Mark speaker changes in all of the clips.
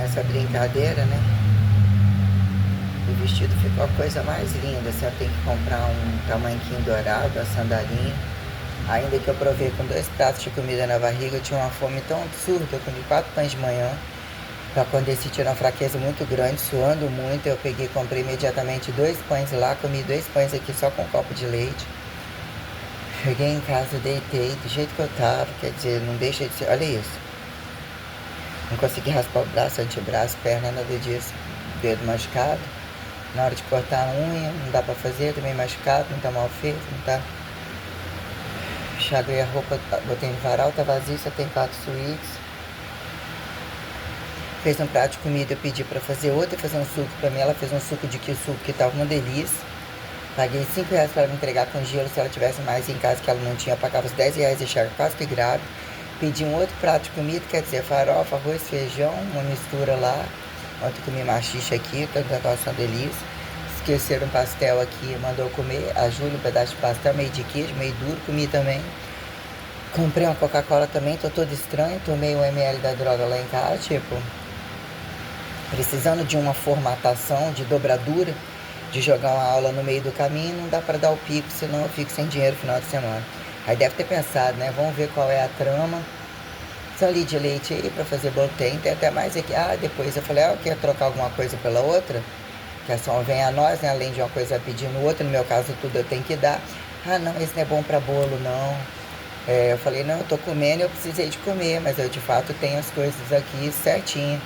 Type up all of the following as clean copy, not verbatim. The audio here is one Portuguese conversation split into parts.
Speaker 1: Essa brincadeira, né? O vestido ficou a coisa mais linda. Assim, eu tenho que comprar um tamanquinho dourado, a sandalinha. Ainda que eu provei com 2 pratos de comida na barriga, eu tinha uma fome tão absurda. Eu comi 4 pães de manhã. Pra quando eu senti uma fraqueza muito grande, suando muito, eu peguei e comprei imediatamente 2 pães lá, comi 2 pães aqui só com um copo de leite. Cheguei em casa, deitei do jeito que eu tava, quer dizer, não deixa de ser. Olha isso. Não consegui raspar o braço, antebraço, perna, nada disso. Dedo machucado. Na hora de cortar a unha, não dá pra fazer, também machucado, não tá mal feito, não tá. Chaguei a roupa, botei no varal, tá vazio, só tem 4 suítes. Fez um prato de comida, eu pedi pra fazer outra, fazer um suco pra mim. Ela fez um suco de quiçuco que tava uma delícia. Paguei 5 reais pra ela me entregar com gelo. Se ela tivesse mais em casa que ela não tinha, eu pagava os 10 reais e deixava quase que grave. Pedi um outro prato de comida, quer dizer, farofa, arroz, feijão, uma mistura lá. Ontem comi machixe aqui, tanto uma delícia. Esqueceram um pastel aqui, mandou comer. A Júlia, um pedaço de pastel, meio de queijo, meio duro, comi também. Comprei uma Coca-Cola também, tô todo estranho. Tomei 1 ml da droga lá em casa, tipo, precisando de uma formatação, de dobradura, de jogar uma aula no meio do caminho, não dá para dar o pico, senão eu fico sem dinheiro no final de semana. Aí deve ter pensado, né? Vamos ver qual é a trama. São de leite aí para fazer bolo, tem até mais aqui. Ah, depois eu falei, eu quero trocar alguma coisa pela outra, que a som vem a nós, né? Além de uma coisa pedindo outra, no meu caso tudo eu tenho que dar. Ah, não, esse não é bom para bolo, não. Eu falei, não, eu tô comendo, eu precisei de comer, mas eu de fato tenho as coisas aqui certinho.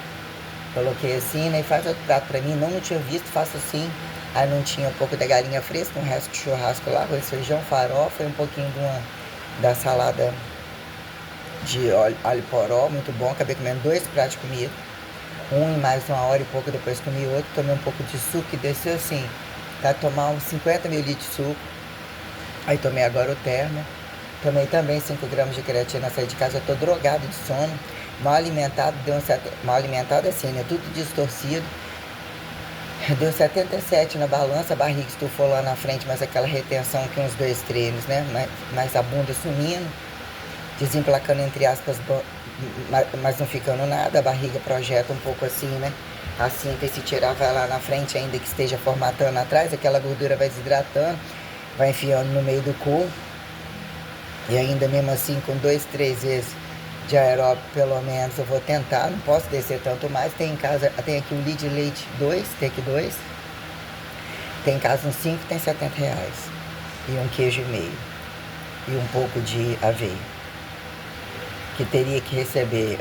Speaker 1: Coloquei assim, né? E faz outro prato pra mim. Não tinha visto, faço assim. Aí não tinha um pouco da galinha fresca, um resto de churrasco lá, arroz, feijão, farofa e um pouquinho da salada de alho poró, muito bom. Acabei comendo 2 pratos de comida. Um em mais 1 hora e pouco, depois comi outro. Tomei um pouco de suco e desceu assim, tá? Tomar uns 50 ml de suco. Aí tomei agora o termo. Tomei também 5 gramas de creatina, saí de casa, eu tô drogado de sono. Mal alimentado, mal alimentado assim, né? Tudo distorcido. Deu 77 na balança, a barriga estufou lá na frente, mas aquela retenção que uns 2 treinos, né? Mas a bunda sumindo, desemplacando entre aspas, mas não ficando nada, a barriga projeta um pouco assim, né? Assim, que se tirar vai lá na frente, ainda que esteja formatando atrás, aquela gordura vai desidratando, vai enfiando no meio do corpo. E ainda mesmo assim, com 2, 3 vezes de aeróbico, pelo menos, eu vou tentar. Não posso descer tanto mais. Tem em casa, tem aqui o Lead Leite 2, Take 2. Tem em casa uns 5, tem 70 reais. E um queijo e meio. E um pouco de aveia. Que teria que receber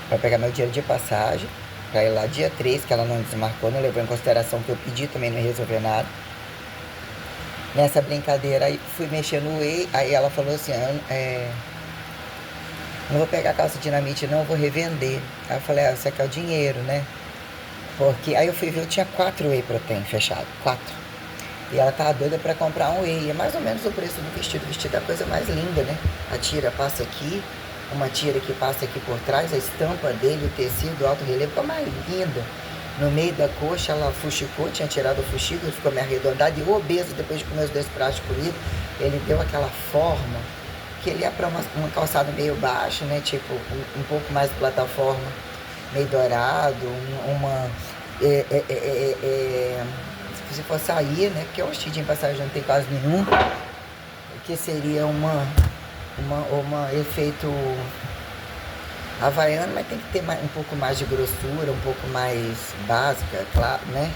Speaker 1: para pegar meu dinheiro de passagem. Para ir lá dia 3, que ela não desmarcou, não levou em consideração que eu pedi, também não resolveu nada. Nessa brincadeira, aí fui mexer no whey, aí ela falou assim, não vou pegar calça dinamite não, eu vou revender. Aí eu falei, você quer o dinheiro, né? Porque aí eu fui ver, eu tinha 4 whey protein fechado, 4. E ela tava doida pra comprar um whey, é mais ou menos o preço do vestido. O vestido é a coisa mais linda, né? A tira passa aqui, uma tira que passa aqui por trás, a estampa dele, o tecido, o alto relevo, ficou mais linda. No meio da coxa, ela fuxicou, tinha tirado o fuxico, ele ficou meio arredondado e obeso depois de comer os 2 pratos de comida. Ele deu aquela forma, que ele é para uma calçada meio baixa, né? Tipo, um pouco mais de plataforma, meio dourado, se for sair, né? Porque o vestido em passagem não tem quase nenhum, que seria uma efeito havaiano, mas tem que ter um pouco mais de grossura, um pouco mais básica, claro, né?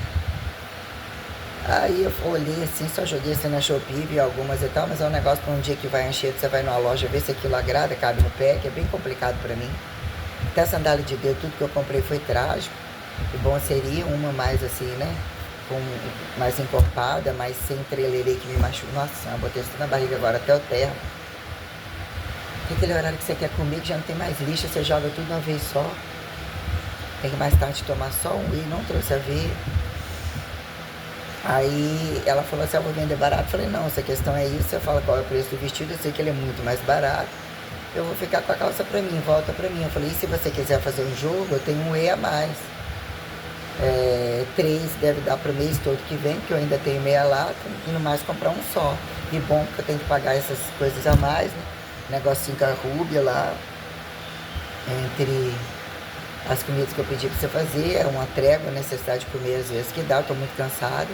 Speaker 1: Aí eu olhei assim, só joguei assim na Shopee, vi algumas e tal, mas é um negócio para um dia que vai encher, você vai numa loja ver se aquilo agrada, cabe no pé, que é bem complicado para mim. Até a sandália de dedo, tudo que eu comprei foi trágico. O bom seria uma mais assim, né? Mais encorpada, mais sem trelelê que me machuca. Nossa, eu botei isso na barriga agora, até o terra. Tem aquele horário que você quer comer, que já não tem mais lixo, você joga tudo de uma vez só. Tem que mais tarde tomar só um whey, não trouxe aveia. Aí ela falou assim, eu vou vender barato. Eu falei, não, se a questão é isso, você fala qual é o preço do vestido, eu sei que ele é muito mais barato. Eu vou ficar com a calça pra mim, volta pra mim. Eu falei, e se você quiser fazer um jogo, eu tenho um whey a mais. 3 deve dar pro mês todo que vem, que eu ainda tenho meia lata, e no mais comprar um só. E bom, porque eu tenho que pagar essas coisas a mais, né? Negocinho com a Rúbia lá, entre as comidas que eu pedi pra você fazer, é uma trégua, necessidade de comer às vezes que dá, eu tô muito cansada,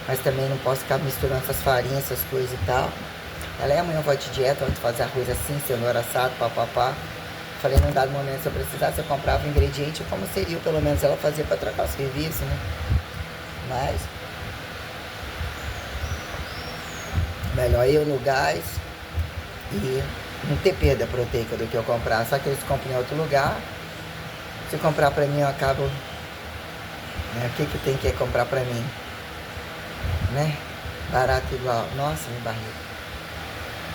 Speaker 1: mas também não posso ficar misturando essas farinhas, essas coisas e tal. Ela amanhã eu vou de dieta, eu vou fazer arroz assim, cenoura assado, papapá. Falei, num dado momento, se eu precisasse, eu comprava o ingrediente, como seria, pelo menos, ela fazer pra trocar o serviço, né? Mas, melhor eu no gás e não ter perda proteica do que eu comprar. Só que eles compram em outro lugar. Se comprar pra mim, eu acabo... Né? O que que tem que comprar pra mim? Né? Barato igual. Nossa, minha barriga.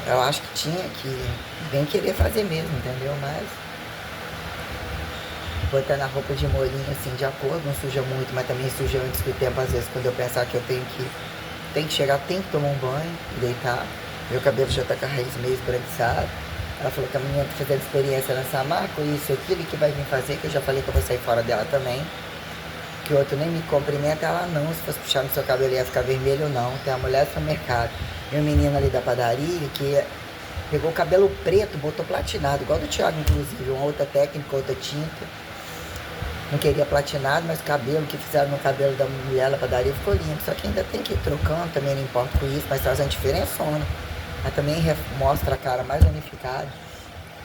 Speaker 1: Eu acho que tinha que bem querer fazer mesmo, entendeu? Mas botando a roupa de molhinho assim, de acordo, não suja muito, mas também suja antes do tempo, às vezes, quando eu pensar que eu tenho que chegar, tenho que tomar um banho e deitar. Meu cabelo já tá com a raiz meio esbranquiçada. Ela falou que a menina tá fazendo experiência nessa marca, isso, aquilo que vai vir fazer, que eu já falei que eu vou sair fora dela também. Que o outro nem me cumprimenta, ela não, se fosse puxar no seu cabelo ia ficar vermelho, não. Tem a mulher do mercado. E o menino ali da padaria que pegou o cabelo preto, botou platinado, igual do Thiago, inclusive, uma outra técnica, outra tinta. Não queria platinado, mas o cabelo que fizeram no cabelo da mulher da padaria ficou lindo. Só que ainda tem que ir trocando, também não importa com isso, mas faz uma diferença, né? Mas também mostra a cara mais unificada.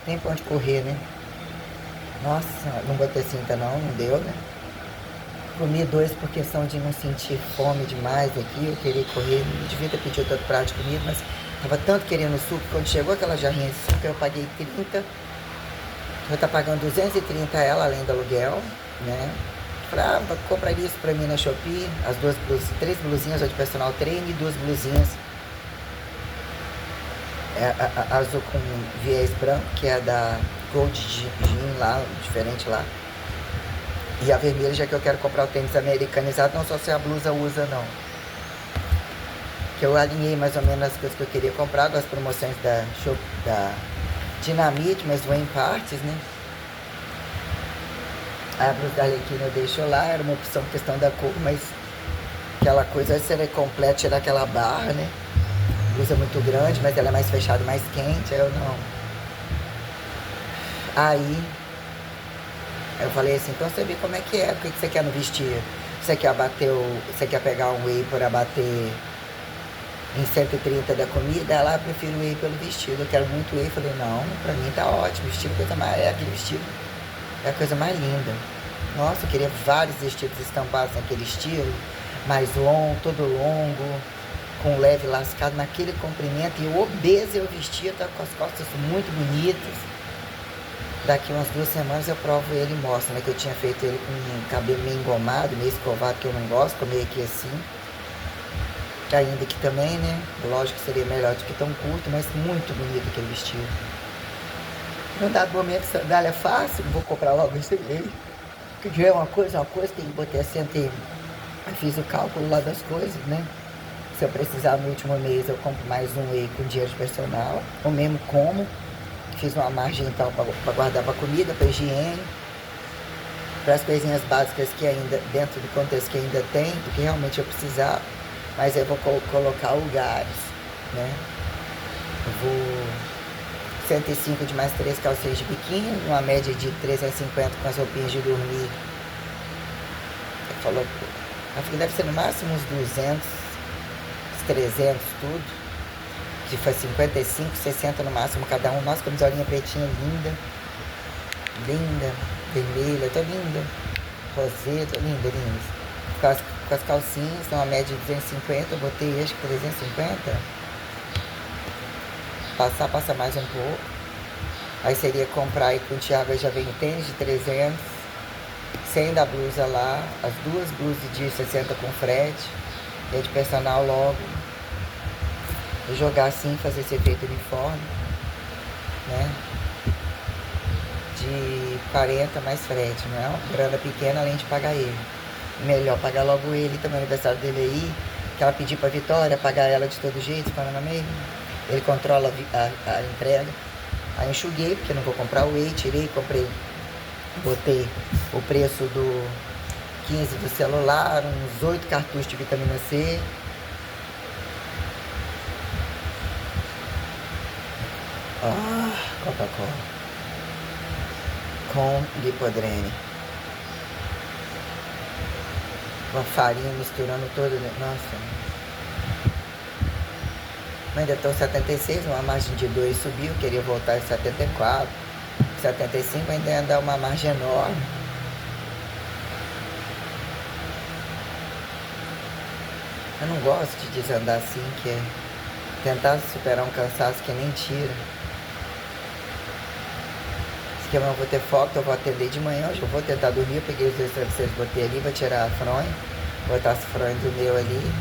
Speaker 1: Tem pra onde correr, né? Nossa, não botei cinta não, não deu, né? Comi 2 por questão de não sentir fome demais aqui, eu queria correr, não devia ter pedido tanto prato de comida, mas tava tanto querendo suco, quando chegou aquela jarrinha de suco, eu paguei 30, vou estar pagando 230 ela, além do aluguel, né? Falei, compraria isso pra mim na Shopee, as 3 blusinhas de personal trainer e 2 blusinhas azul com viés branco, que é da Gold Jean lá, diferente lá. E a vermelha, já que eu quero comprar o tênis americanizado, não só se a blusa usa, não. Que eu alinhei mais ou menos as coisas que eu queria comprar, das promoções da Dinamite, mas vou em partes, né? A blusa da Arlequina eu deixo lá, era uma opção por questão da cor, mas aquela coisa, se ela é completa, tirar aquela barra, né? A blusa é muito grande, mas ela é mais fechada, mais quente, aí eu não. Aí eu falei assim, então você vê como é que é, o que você quer no vestido? Você quer pegar um whey por abater em 130 da comida? Ela prefere o whey pelo vestido, eu quero muito whey. Eu falei, não, pra mim tá ótimo, vestido aquele vestido é a coisa mais linda. Nossa, eu queria vários vestidos estampados naquele estilo, mais longo, todo longo, com leve lascado naquele comprimento, e eu obesa eu vestia, tá com as costas muito bonitas. Daqui umas 2 semanas eu provo ele e mostro, né? Que eu tinha feito ele com um cabelo meio engomado, meio escovado, que eu não gosto, ficou meio aqui assim. Ainda que também, né? Lógico que seria melhor do que tão curto, mas muito bonito aquele vestido. Num dado momento, sandália é fácil, não vou comprar logo esse aí. Porque já é uma coisa, tem que botar assento aí. Eu fiz o cálculo lá das coisas, né? Se eu precisar no último mês, eu compro mais um whey com dinheiro de personal, ou mesmo como. Fiz uma margem então para guardar para comida, para higiene, para as coisinhas básicas que ainda, dentro do contexto que ainda tem, do que realmente eu precisar, mas eu vou colocar lugares, né? Eu vou 105 de mais 3 calcinhas de biquíni, uma média de 350 com as roupinhas de dormir. Ele falou, acho que deve ser no máximo uns 200, uns 300, tudo. Que foi 55, 60 no máximo cada um. Nossa, camisolinha pretinha linda. Linda, vermelha, tô linda. Rosê, tô linda, linda. Com as calcinhas, uma média de 250, eu botei acho que 350. Passa mais um pouco. Aí seria comprar aí com o Thiago, aí já vem o tênis de 300. 100 da blusa lá, as 2 blusas de 60 com frete. E a de personal logo. Vou jogar assim, fazer esse efeito uniforme, né? De 40 mais frete, não é uma grana pequena além de pagar ele. Melhor pagar logo ele também, o aniversário dele aí, que ela pediu pra Vitória, pagar ela de todo jeito, falando mesmo. Ele controla a entrega. Aí enxuguei, porque não vou comprar o whey, tirei, comprei, botei o preço do 15 do celular, uns 8 cartuchos de vitamina C. Coca-Cola com Lipodrene. Com a farinha misturando toda, né? Nossa. Mas ainda estou 76, uma margem de 2 subiu, queria voltar em 74. 75 ainda ia dar uma margem enorme. Eu não gosto de desandar assim, que é tentar superar um cansaço que nem tira. Que eu não vou ter foco, eu vou atender de manhã, hoje eu vou tentar dormir, eu peguei os dois travesseiros, botei ali, vou tirar a fronha, botar as fronhas do meu ali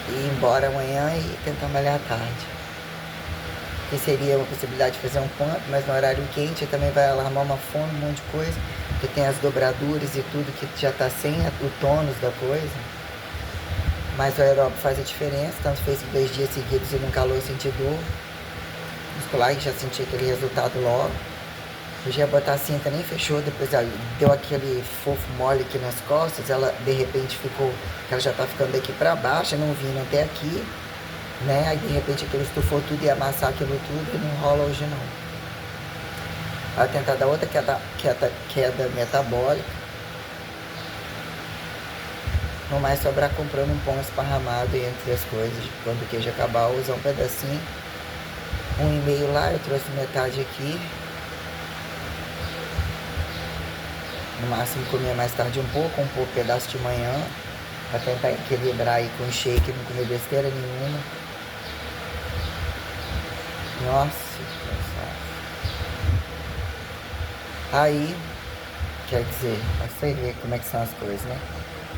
Speaker 1: e ir embora amanhã e tentar malhar à tarde. Que seria uma possibilidade de fazer um pump, mas no horário quente também vai alarmar uma fome, um monte de coisa, porque tem as dobraduras e tudo que já tá sem o tônus da coisa. Mas o aeróbico faz a diferença, tanto fez que 2 dias seguidos e num calor eu senti dor muscular e já senti aquele resultado logo. Eu já ia botar a cinta, nem fechou, depois ela deu aquele fofo mole aqui nas costas, ela de repente ficou, ela já tá ficando daqui pra baixo, não vindo até aqui, né? Aí de repente aquilo estufou tudo e amassar aquilo tudo e não rola hoje não. Vai tentar dar outra queda metabólica. Não mais sobrar comprando um pão esparramado entre as coisas. Quando o queijo acabar, eu usar um pedacinho. 1,5 lá, eu trouxe metade aqui. No máximo comer mais tarde um pouco pedaço de manhã. Pra tentar equilibrar aí com shake, não comer besteira nenhuma. Nossa, que cansaço. Aí, quer dizer, pra você ver como é que são as coisas, né?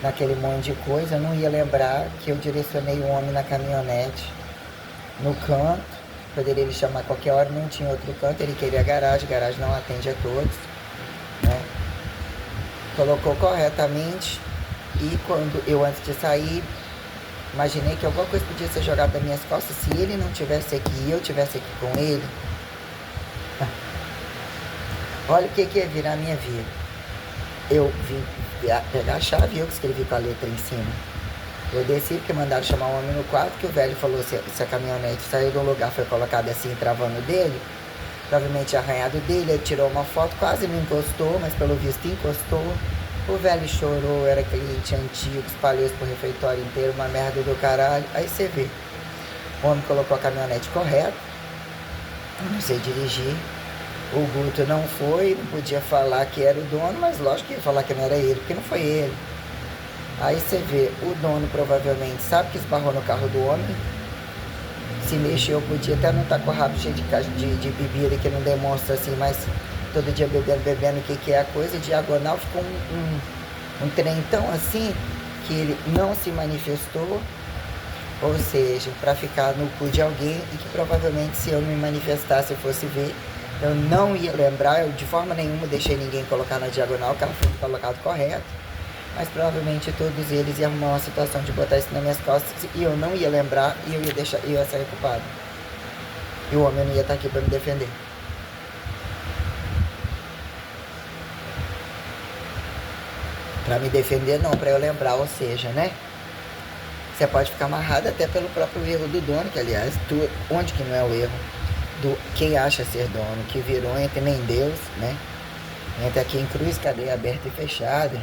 Speaker 1: Naquele monte de coisa, eu não ia lembrar que eu direcionei o homem na caminhonete, no canto, poderia ele chamar a qualquer hora, não tinha outro canto, ele queria a garagem não atende a todos, né? Colocou corretamente e quando eu, antes de sair, imaginei que alguma coisa podia ser jogada das minhas costas, se ele não tivesse aqui e eu tivesse aqui com ele, olha o que ia virar a minha vida. Eu vim pegar a chave, eu que escrevi com a letra em cima. Eu desci porque mandaram chamar um homem no quarto, que o velho falou se a caminhonete saiu do lugar, foi colocada assim, travando dele, provavelmente arranhado dele, ele tirou uma foto, quase não encostou, mas pelo visto encostou. O velho chorou, era cliente antigo, espalhou isso pro refeitório inteiro, uma merda do caralho. Aí você vê, o homem colocou a caminhonete correta, eu não sei dirigir. O Guto não foi, não podia falar que era o dono, mas lógico que ia falar que não era ele, porque não foi ele. Aí você vê, o dono provavelmente sabe que esbarrou no carro do homem, se mexeu, podia até não estar com o rabo cheio de bebida, que não demonstra assim, mas todo dia bebendo, o que é a coisa, diagonal, ficou um trem tão assim, que ele não se manifestou, ou seja, para ficar no cu de alguém, e que provavelmente se eu não me manifestasse, eu fosse ver, eu não ia lembrar, eu de forma nenhuma deixei ninguém colocar na diagonal, o carro foi colocado correto, mas provavelmente todos eles iam arrumar uma situação de botar isso nas minhas costas e eu não ia lembrar e eu ia sair culpado. E o homem não ia estar aqui para me defender. Para me defender não, para eu lembrar, ou seja, né? Você pode ficar amarrado até pelo próprio erro do dono, que aliás, onde que não é o erro? Do quem acha ser dono, que virou entre nem Deus, né? Entre aqui em cruz, cadeia aberta e fechada,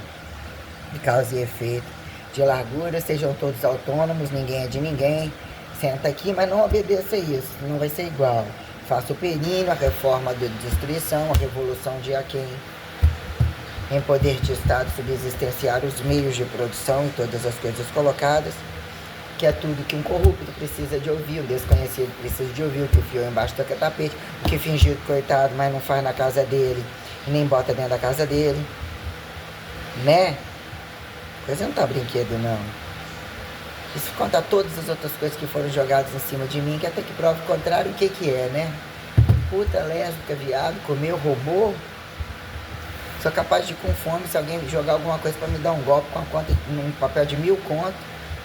Speaker 1: de causa e efeito, de largura, sejam todos autônomos, ninguém é de ninguém, senta aqui, mas não obedeça isso, não vai ser igual. Faça o períneo, a reforma de destruição, a revolução de Aquém, em poder de Estado subsistenciar os meios de produção e todas as coisas colocadas, que é tudo que um corrupto precisa de ouvir, o desconhecido precisa de ouvir, o que enfiou embaixo do tapete, o que fingiu coitado, mas não faz na casa dele, nem bota dentro da casa dele, né? Coisa não tá brinquedo, não. E se contar todas as outras coisas que foram jogadas em cima de mim, que até que prova o contrário, o que é, né? Puta, lésbica, viado, comeu, roubou. Sou capaz de ir com fome, se alguém jogar alguma coisa pra me dar um golpe com a conta, num papel de 1.000 conto,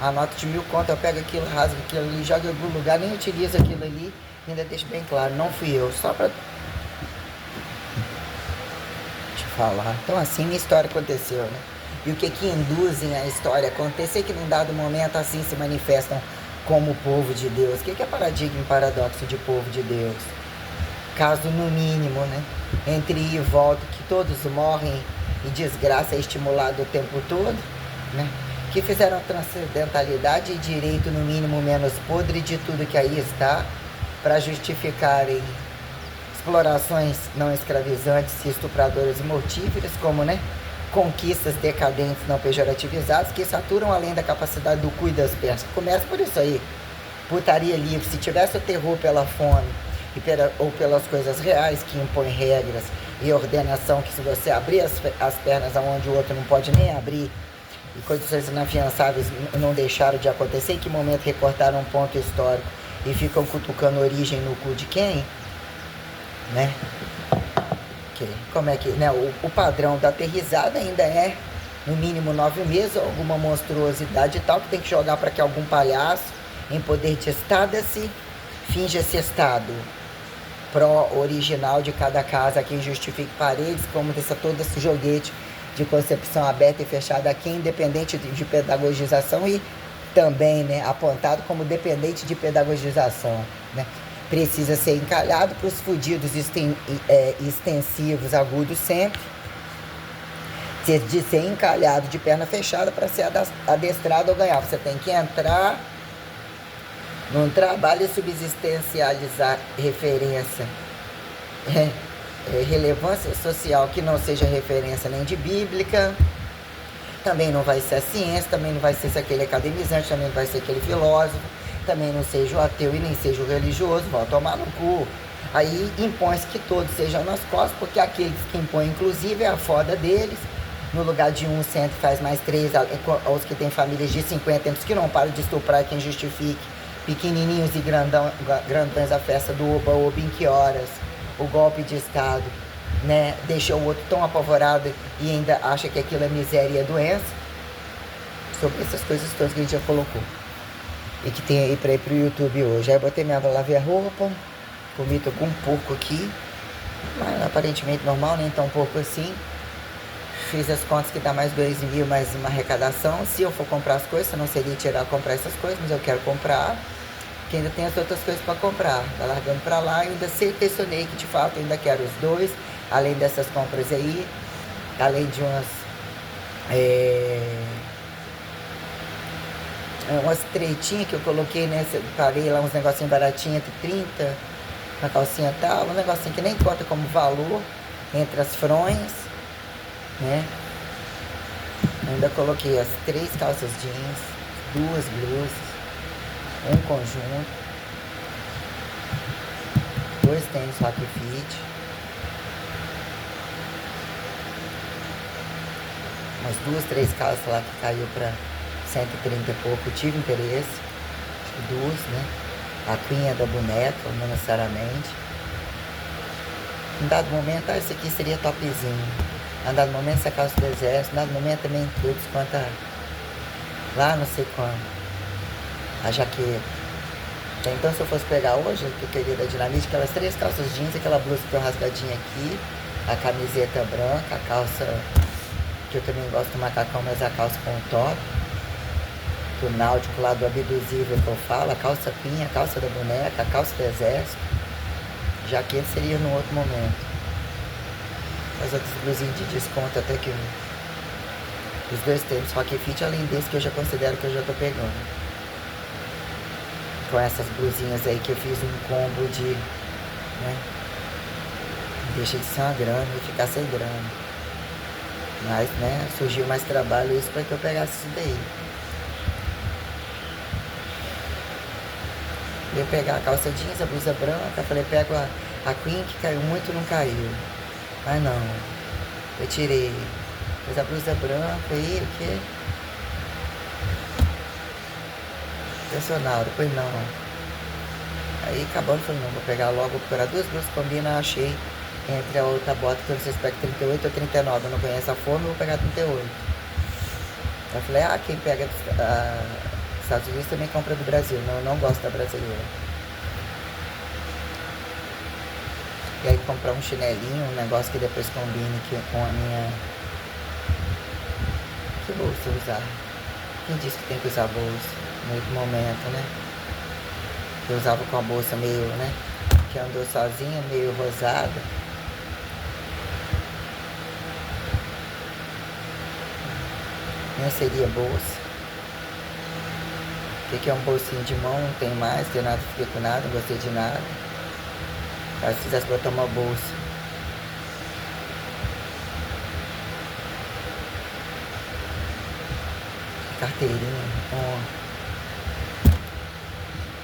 Speaker 1: a nota de 1.000 conto, eu pego aquilo, rasgo aquilo ali, jogo em algum lugar, nem utilizo aquilo ali, e ainda deixo bem claro, não fui eu, só pra te falar. Então assim, minha história aconteceu, né? E o que induzem a história a acontecer, que num dado momento assim se manifestam como povo de Deus. O que é paradigma e paradoxo de povo de Deus? caso no mínimo, né? Entre ir e volta, que todos morrem e desgraça é estimulado o tempo todo, né? Que fizeram transcendentalidade e direito no mínimo menos podre de tudo que aí está, para justificarem explorações não escravizantes e estupradoras e mortíferas, como, né, conquistas decadentes não pejorativizadas, que saturam além da capacidade do cu e das pernas. Começa por isso aí. Putaria livre. Se tivesse o terror pela fome ou pelas coisas reais, que impõem regras e ordenação, que se você abrir as pernas aonde o outro não pode nem abrir, e condições inafiançáveis não deixaram de acontecer, em que momento recortaram um ponto histórico e ficam cutucando origem no cu de quem? Né? Como é que, né? O padrão da aterrissada ainda é no mínimo 9 meses, alguma monstruosidade e tal, que tem que jogar para que algum palhaço em poder de estada-se finja esse estado pró-original de cada casa, quem justifique paredes, como dessa todo esse joguete de concepção aberta e fechada aqui, independente de pedagogização e também, né, apontado como dependente de pedagogização, né? Precisa ser encalhado para os fudidos extensivos, agudos sempre, de ser encalhado de perna fechada para ser adestrado ou ganhar. Você tem que entrar num trabalho e subsistencializar referência, relevância social que não seja referência nem de bíblica, também não vai ser a ciência, também não vai ser aquele academizante, também não vai ser aquele filósofo, também não seja o ateu e nem seja o religioso, vão tomar no cu. Aí impõe-se que todos sejam nas costas, porque aqueles que impõem, inclusive, é a foda deles. No lugar de um centro faz mais 3, aos que têm famílias de 50 anos, que não param de estuprar quem justifique. Pequenininhos e grandões a festa do oba-oba, em que horas? O golpe de Estado, né, deixa o outro tão apavorado e ainda acha que aquilo é miséria e é doença. Sobre essas coisas todas que a gente já colocou. E que tem aí pra ir pro YouTube hoje. Aí eu botei minha, lavei a roupa, comi, tô com um porco aqui, mas aparentemente normal, nem tão pouco assim. Fiz as contas que dá mais 2 mil, mais uma arrecadação. Se eu for comprar as coisas, não seria tirar comprar essas coisas, mas eu quero comprar, que ainda tem as outras coisas para comprar. Tá largando para lá, ainda selecionei que de fato ainda quero os dois, além dessas compras aí, além de umas tretinhas que eu coloquei, né? Parei lá uns negocinhos baratinhos, entre 30, uma calcinha tal, um negocinho que nem conta como valor entre as fronhas, né? Ainda coloquei as 3 calças jeans, 2 blusas, um conjunto, 2 tênis Rock Fit, umas 2, 3 calças lá que caiu pra 130 e pouco, tive interesse, acho que 2, né? A cunha da boneca, não necessariamente. Em dado momento, esse aqui seria topzinho. Em dado momento, essa calça do exército. Em dado momento, também tudo quanto lá, não sei quando. A jaqueta. Então, se eu fosse pegar hoje, que eu queria da Dinamite, aquelas 3 calças jeans, aquela blusa que tem rasgadinha aqui, a camiseta branca, a calça, que eu também gosto do macacão, mas a calça com o top, do náutico lá, do abduzível que eu falo, a calça pinha, a calça da boneca, a calça do exército. Jaqueta seria no outro momento. As outras blusinhas de desconto, até que os 2 tênis Rock Fit, além desse que eu já considero que eu já tô pegando. Com essas blusinhas aí que eu fiz um combo de, né, deixa de ser uma grana e ficar sem grana. Mas, né, surgiu mais trabalho isso para que eu pegasse isso daí. Eu ia pegar a calça jeans, a blusa branca, falei, pego a Queen, que caiu muito, não caiu. Mas não, eu tirei. Fiz a blusa branca aí, o quê? Personal, depois não. Aí acabando, falei, não, vou pegar logo, vou procurar 2 blusas que combinam, achei entre a outra bota, que eu não sei se pega 38 ou 39, eu não conheço a forma, eu vou pegar 38. Eu falei, quem pega dos Estados Unidos também compra do Brasil, não, eu não gosto da brasileira. E aí comprar um chinelinho, um negócio que depois combine com a minha... Que bolsa usar? Quem disse que tem que usar bolsa? No outro momento, né? Eu usava com a bolsa meio, né? que andou sozinha, meio rosada. Não seria bolsa. O que é um bolsinho de mão? Não tem mais, tem nada, fiquei com nada, não gostei de nada. Mas se quisesse botar uma bolsa. Carteirinha, ó.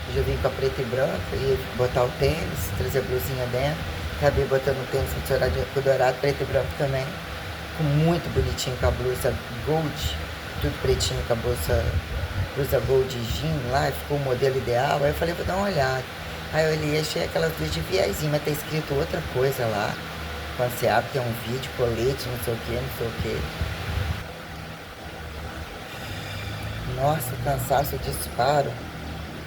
Speaker 1: Eu já vim com a preta e branca, ia botar o tênis, trazer a blusinha dentro. Acabei botando o tênis com dourado, preto e branco também. Ficou muito bonitinho com a blusa gold, tudo pretinho com a blusa gold jean lá, ficou o modelo ideal. Aí eu falei, vou dar uma olhada. Aí eu olhei, achei aquelas duas de viésinho, mas tá escrito outra coisa lá. Quando você abre tem um vídeo, colete, não sei o que, não sei o que. Nossa, o cansaço disparo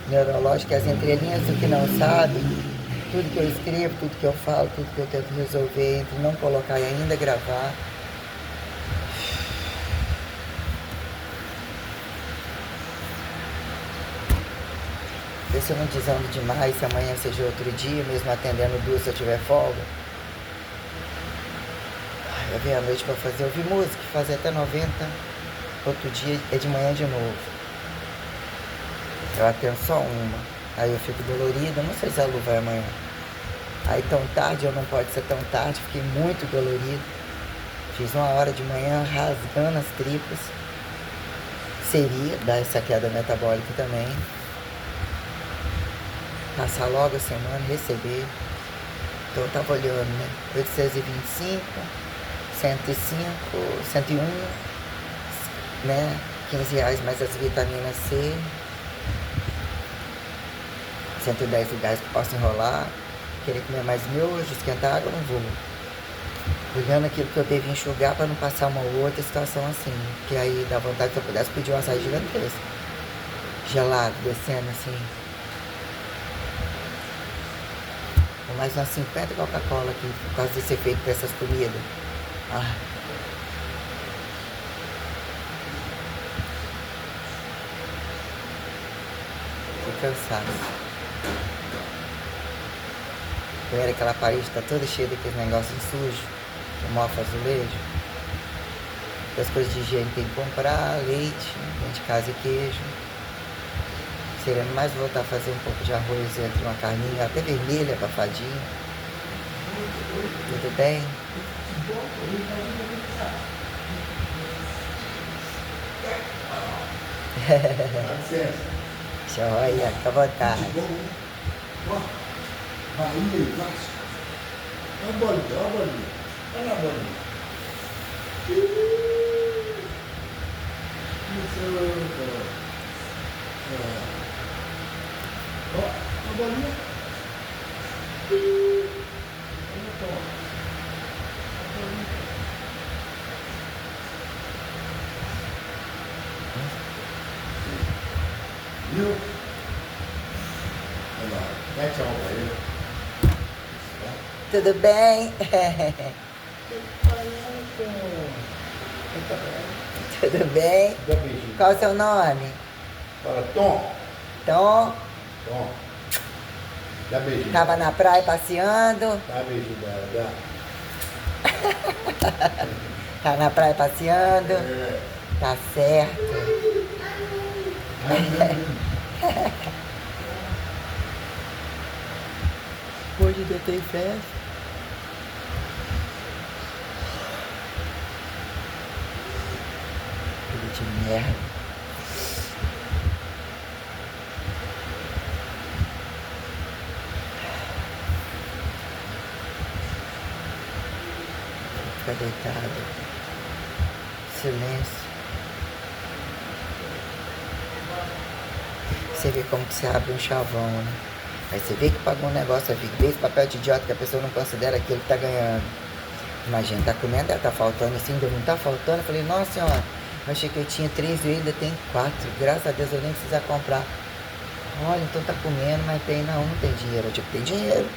Speaker 1: neurológico, as entrelinhas do que não sabe, tudo que eu escrevo, tudo que eu falo, tudo que eu tento resolver, entre não colocar e ainda gravar. Ver se eu não desando demais, se amanhã seja outro dia, mesmo atendendo duas se eu tiver folga. Eu venho à noite para fazer, ouvir música, fazer até 90, outro dia é de manhã de novo. Eu atendo só uma, aí eu fico dolorida, não sei se a Lu vai amanhã. Aí tão tarde, ou não pode ser tão tarde, fiquei muito dolorido. Fiz 1 hora de manhã rasgando as tripas. Seria dar essa queda metabólica também. Passar logo a semana, receber. Então eu tava olhando, né? 825, 105, 101, né? R$15 mais as vitaminas C. R$110 que posso enrolar. Querer comer mais miojo, esquentar água, não vou. Olhando aquilo que eu devo enxugar para não passar uma outra situação assim. Que aí dá vontade, se eu pudesse pedir um açaí gigantesco. Gelado, descendo assim. Ou mais umas 50 Coca-Cola aqui, por causa desse efeito dessas comidas. Ah. Tô cansado. Ver aquela parede tá toda cheia daqueles negócios sujos, que mofa azulejo. As coisas de higiene tem que comprar, leite, dentro de casa e queijo. Querendo mais voltar a fazer um pouco de arroz entre uma carninha, até vermelha, abafadinha. Tudo bem? Joia, fica à vontade.
Speaker 2: Bahia, Vasco. Olha a bolinha, olha a bolinha. Olha a bolinha. Ó, a bolinha. Olha só. A bolinha. Viu? Olha lá, dá tchau pra ele.
Speaker 1: Tudo bem? Tudo bem?
Speaker 2: Dá beijinho.
Speaker 1: Qual o seu nome?
Speaker 2: Fala, Tom.
Speaker 1: Tom?
Speaker 2: Tom. Dá beijinho.
Speaker 1: Tava na praia passeando?
Speaker 2: Dá beijinho dela, dá.
Speaker 1: Tá na praia passeando?
Speaker 2: É.
Speaker 1: Tá certo. Hoje ainda tem festa. Filho de merda. Fica deitado. Silêncio. Você vê como que você abre um chavão, né? Aí você vê que pagou um negócio, aí vê esse papel de idiota que a pessoa não considera aquilo que tá ganhando. Imagina, tá comendo, tá faltando assim, ainda não tá faltando. Eu falei, nossa senhora, eu achei que eu tinha 3 e eu ainda tenho 4. Graças a Deus eu nem precisa comprar. Olha, então tá comendo, mas tem, não tem dinheiro. Eu digo, tem dinheiro.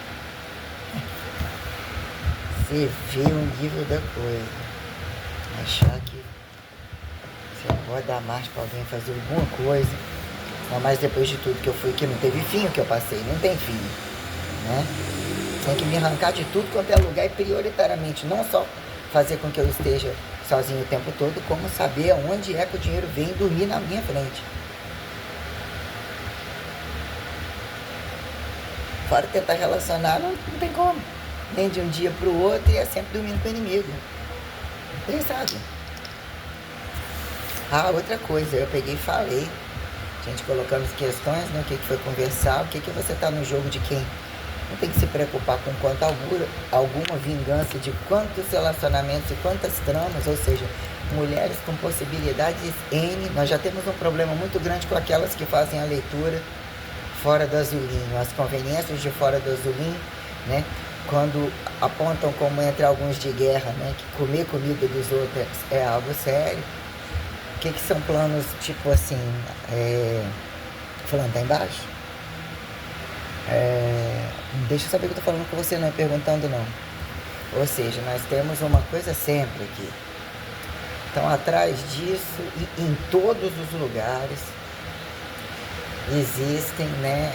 Speaker 1: Você vê o nível da coisa. Achar que você pode dar marcha pra alguém fazer alguma coisa. Mas depois de tudo que eu fui, que não teve fim o que eu passei, não tem fim. né? Tem que me arrancar de tudo quanto é lugar e prioritariamente não só fazer com que eu esteja sozinho o tempo todo, como saber aonde é que o dinheiro vem e dormir na minha frente. Fora tentar relacionar, não tem como. Nem de um dia pro outro e é sempre dormindo com o inimigo. Tem, sabe? Ah, outra coisa, eu peguei e falei, a gente colocando as questões, né, o que foi conversar, o que você tá no jogo de quem não tem que se preocupar com quanto alguma vingança de quantos relacionamentos e quantas tramas, ou seja, mulheres com possibilidades N. Nós já temos um problema muito grande com aquelas que fazem a leitura fora do azulinho, as conveniências de fora do azulinho, né? Quando apontam como entre alguns de guerra, né? Que comer comida dos outros é algo sério. O que são planos tipo assim, falando, tá embaixo? Deixa eu saber o que eu tô falando com você, não é perguntando não. Ou seja, nós temos uma coisa sempre aqui. Então, atrás disso e em todos os lugares existem, né,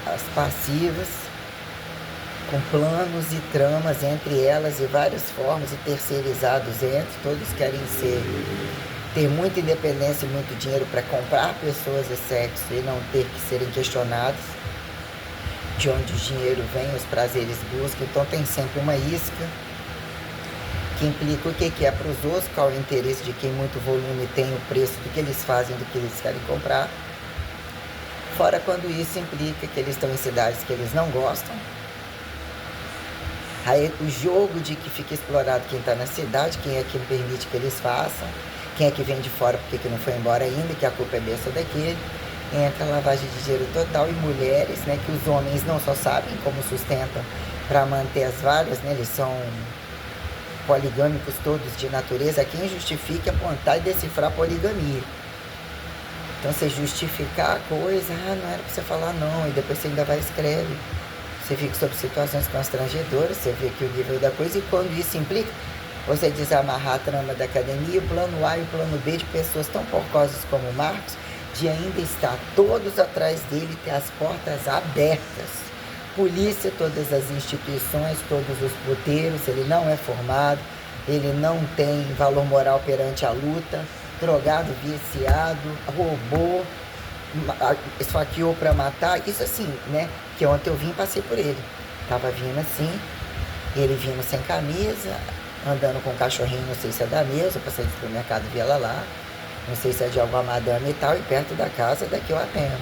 Speaker 1: as passivas com planos e tramas entre elas e várias formas e terceirizados entre. Todos querem ter muita independência e muito dinheiro para comprar pessoas e sexo e não ter que serem questionados de onde o dinheiro vem, os prazeres buscam. Então tem sempre uma isca que implica o que é para os outros, qual é o interesse de quem muito volume tem, o preço do que eles fazem, do que eles querem comprar. Fora quando isso implica que eles estão em cidades que eles não gostam. Aí o jogo de que fica explorado quem está na cidade, quem é que permite que eles façam, quem é que vem de fora porque que não foi embora ainda, que a culpa é dessa ou daquele. Entra a lavagem de dinheiro total e mulheres, né, que os homens não só sabem como sustentam para manter as várias, né, eles são poligâmicos todos de natureza. Quem justifica apontar e decifrar a poligamia. Então você justificar a coisa, não era para você falar não, e depois você ainda vai e escreve. Você fica sob situações constrangedoras, você vê que o nível da coisa, e quando isso implica você desamarrar a trama da academia, o plano A e o plano B de pessoas tão porcosas como o Marcos, de ainda estar todos atrás dele, ter as portas abertas. Polícia, todas as instituições, todos os puteiros, ele não é formado, ele não tem valor moral perante a luta, drogado, viciado, roubou, esfaqueou para matar, isso assim, né? Que ontem eu vim e passei por ele. Tava vindo assim, ele vindo sem camisa, andando com um cachorrinho, não sei se é da mesa, eu passei no supermercado e vi ela lá. Não sei se é de alguma madame e tal, e perto da casa daqui eu atendo.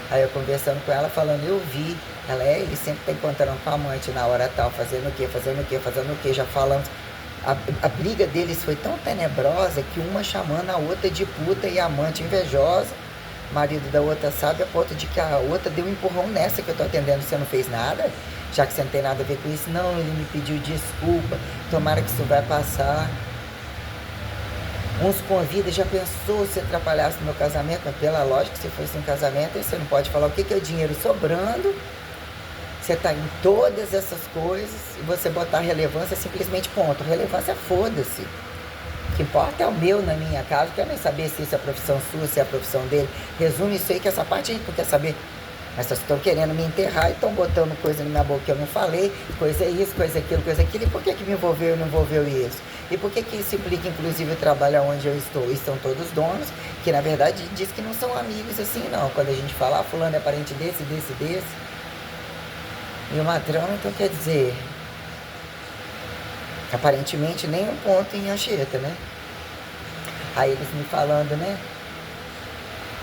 Speaker 1: Aí eu conversando com ela, falando, eu vi. Ela ele sempre tá encontrando com a amante na hora tal, fazendo o quê, já falamos. A briga deles foi tão tenebrosa que uma chamando a outra de puta e a amante invejosa. O marido da outra sabe, a ponto de que a outra deu um empurrão nessa que eu tô atendendo, você não fez nada? Já que você não tem nada a ver com isso. Não, ele me pediu desculpa, tomara que isso vai passar. Uns convidam, já pensou se atrapalhasse no meu casamento? Mas pela lógica, se fosse um casamento, aí você não pode falar o que é o dinheiro sobrando. Você está em todas essas coisas e você botar relevância simplesmente ponto. Relevância, foda-se. O que importa é o meu na minha casa. Quero nem saber se isso é a profissão sua, se é a profissão dele. Resume isso aí, que essa parte a gente não quer saber. Mas vocês estão querendo me enterrar e estão botando coisa na minha boca que eu não falei, coisa isso, coisa aquilo. E por que me envolveu e não envolveu isso? E por que isso implica, inclusive, o trabalho onde eu estou? E são todos donos, que na verdade diz que não são amigos assim, não. Quando a gente fala, fulano é parente desse. E uma trama, então quer dizer, aparentemente nem um ponto em Anchieta, né? Aí eles me falando, né?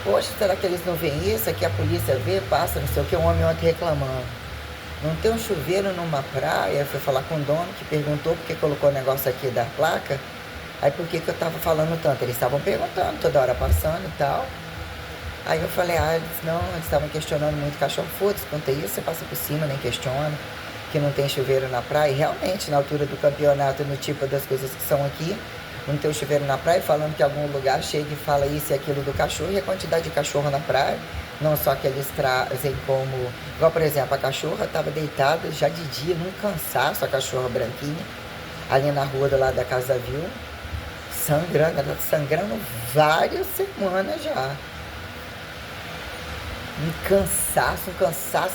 Speaker 1: Poxa, será que eles não veem isso? Aqui a polícia vê, passa, não sei o que, um homem ontem reclamando. Não tem um chuveiro numa praia? Eu fui falar com o dono que perguntou porque colocou o negócio aqui da placa. Aí por que eu tava falando tanto? Eles estavam perguntando, toda hora passando e tal. Aí eu falei, eles estavam questionando muito o cachorro. Foda-se, quanto é isso, você passa por cima, nem questiona. Que não tem chuveiro na praia. E realmente, na altura do campeonato, no tipo das coisas que são aqui, não tem o chuveiro na praia, falando que algum lugar chega e fala isso e aquilo do cachorro, e a quantidade de cachorro na praia, não só que eles trazem como... Igual, por exemplo, a cachorra estava deitada já de dia, num cansaço, a cachorra branquinha, ali na rua do lado da Casa da Viu, sangrando, ela tá sangrando várias semanas já. Um cansaço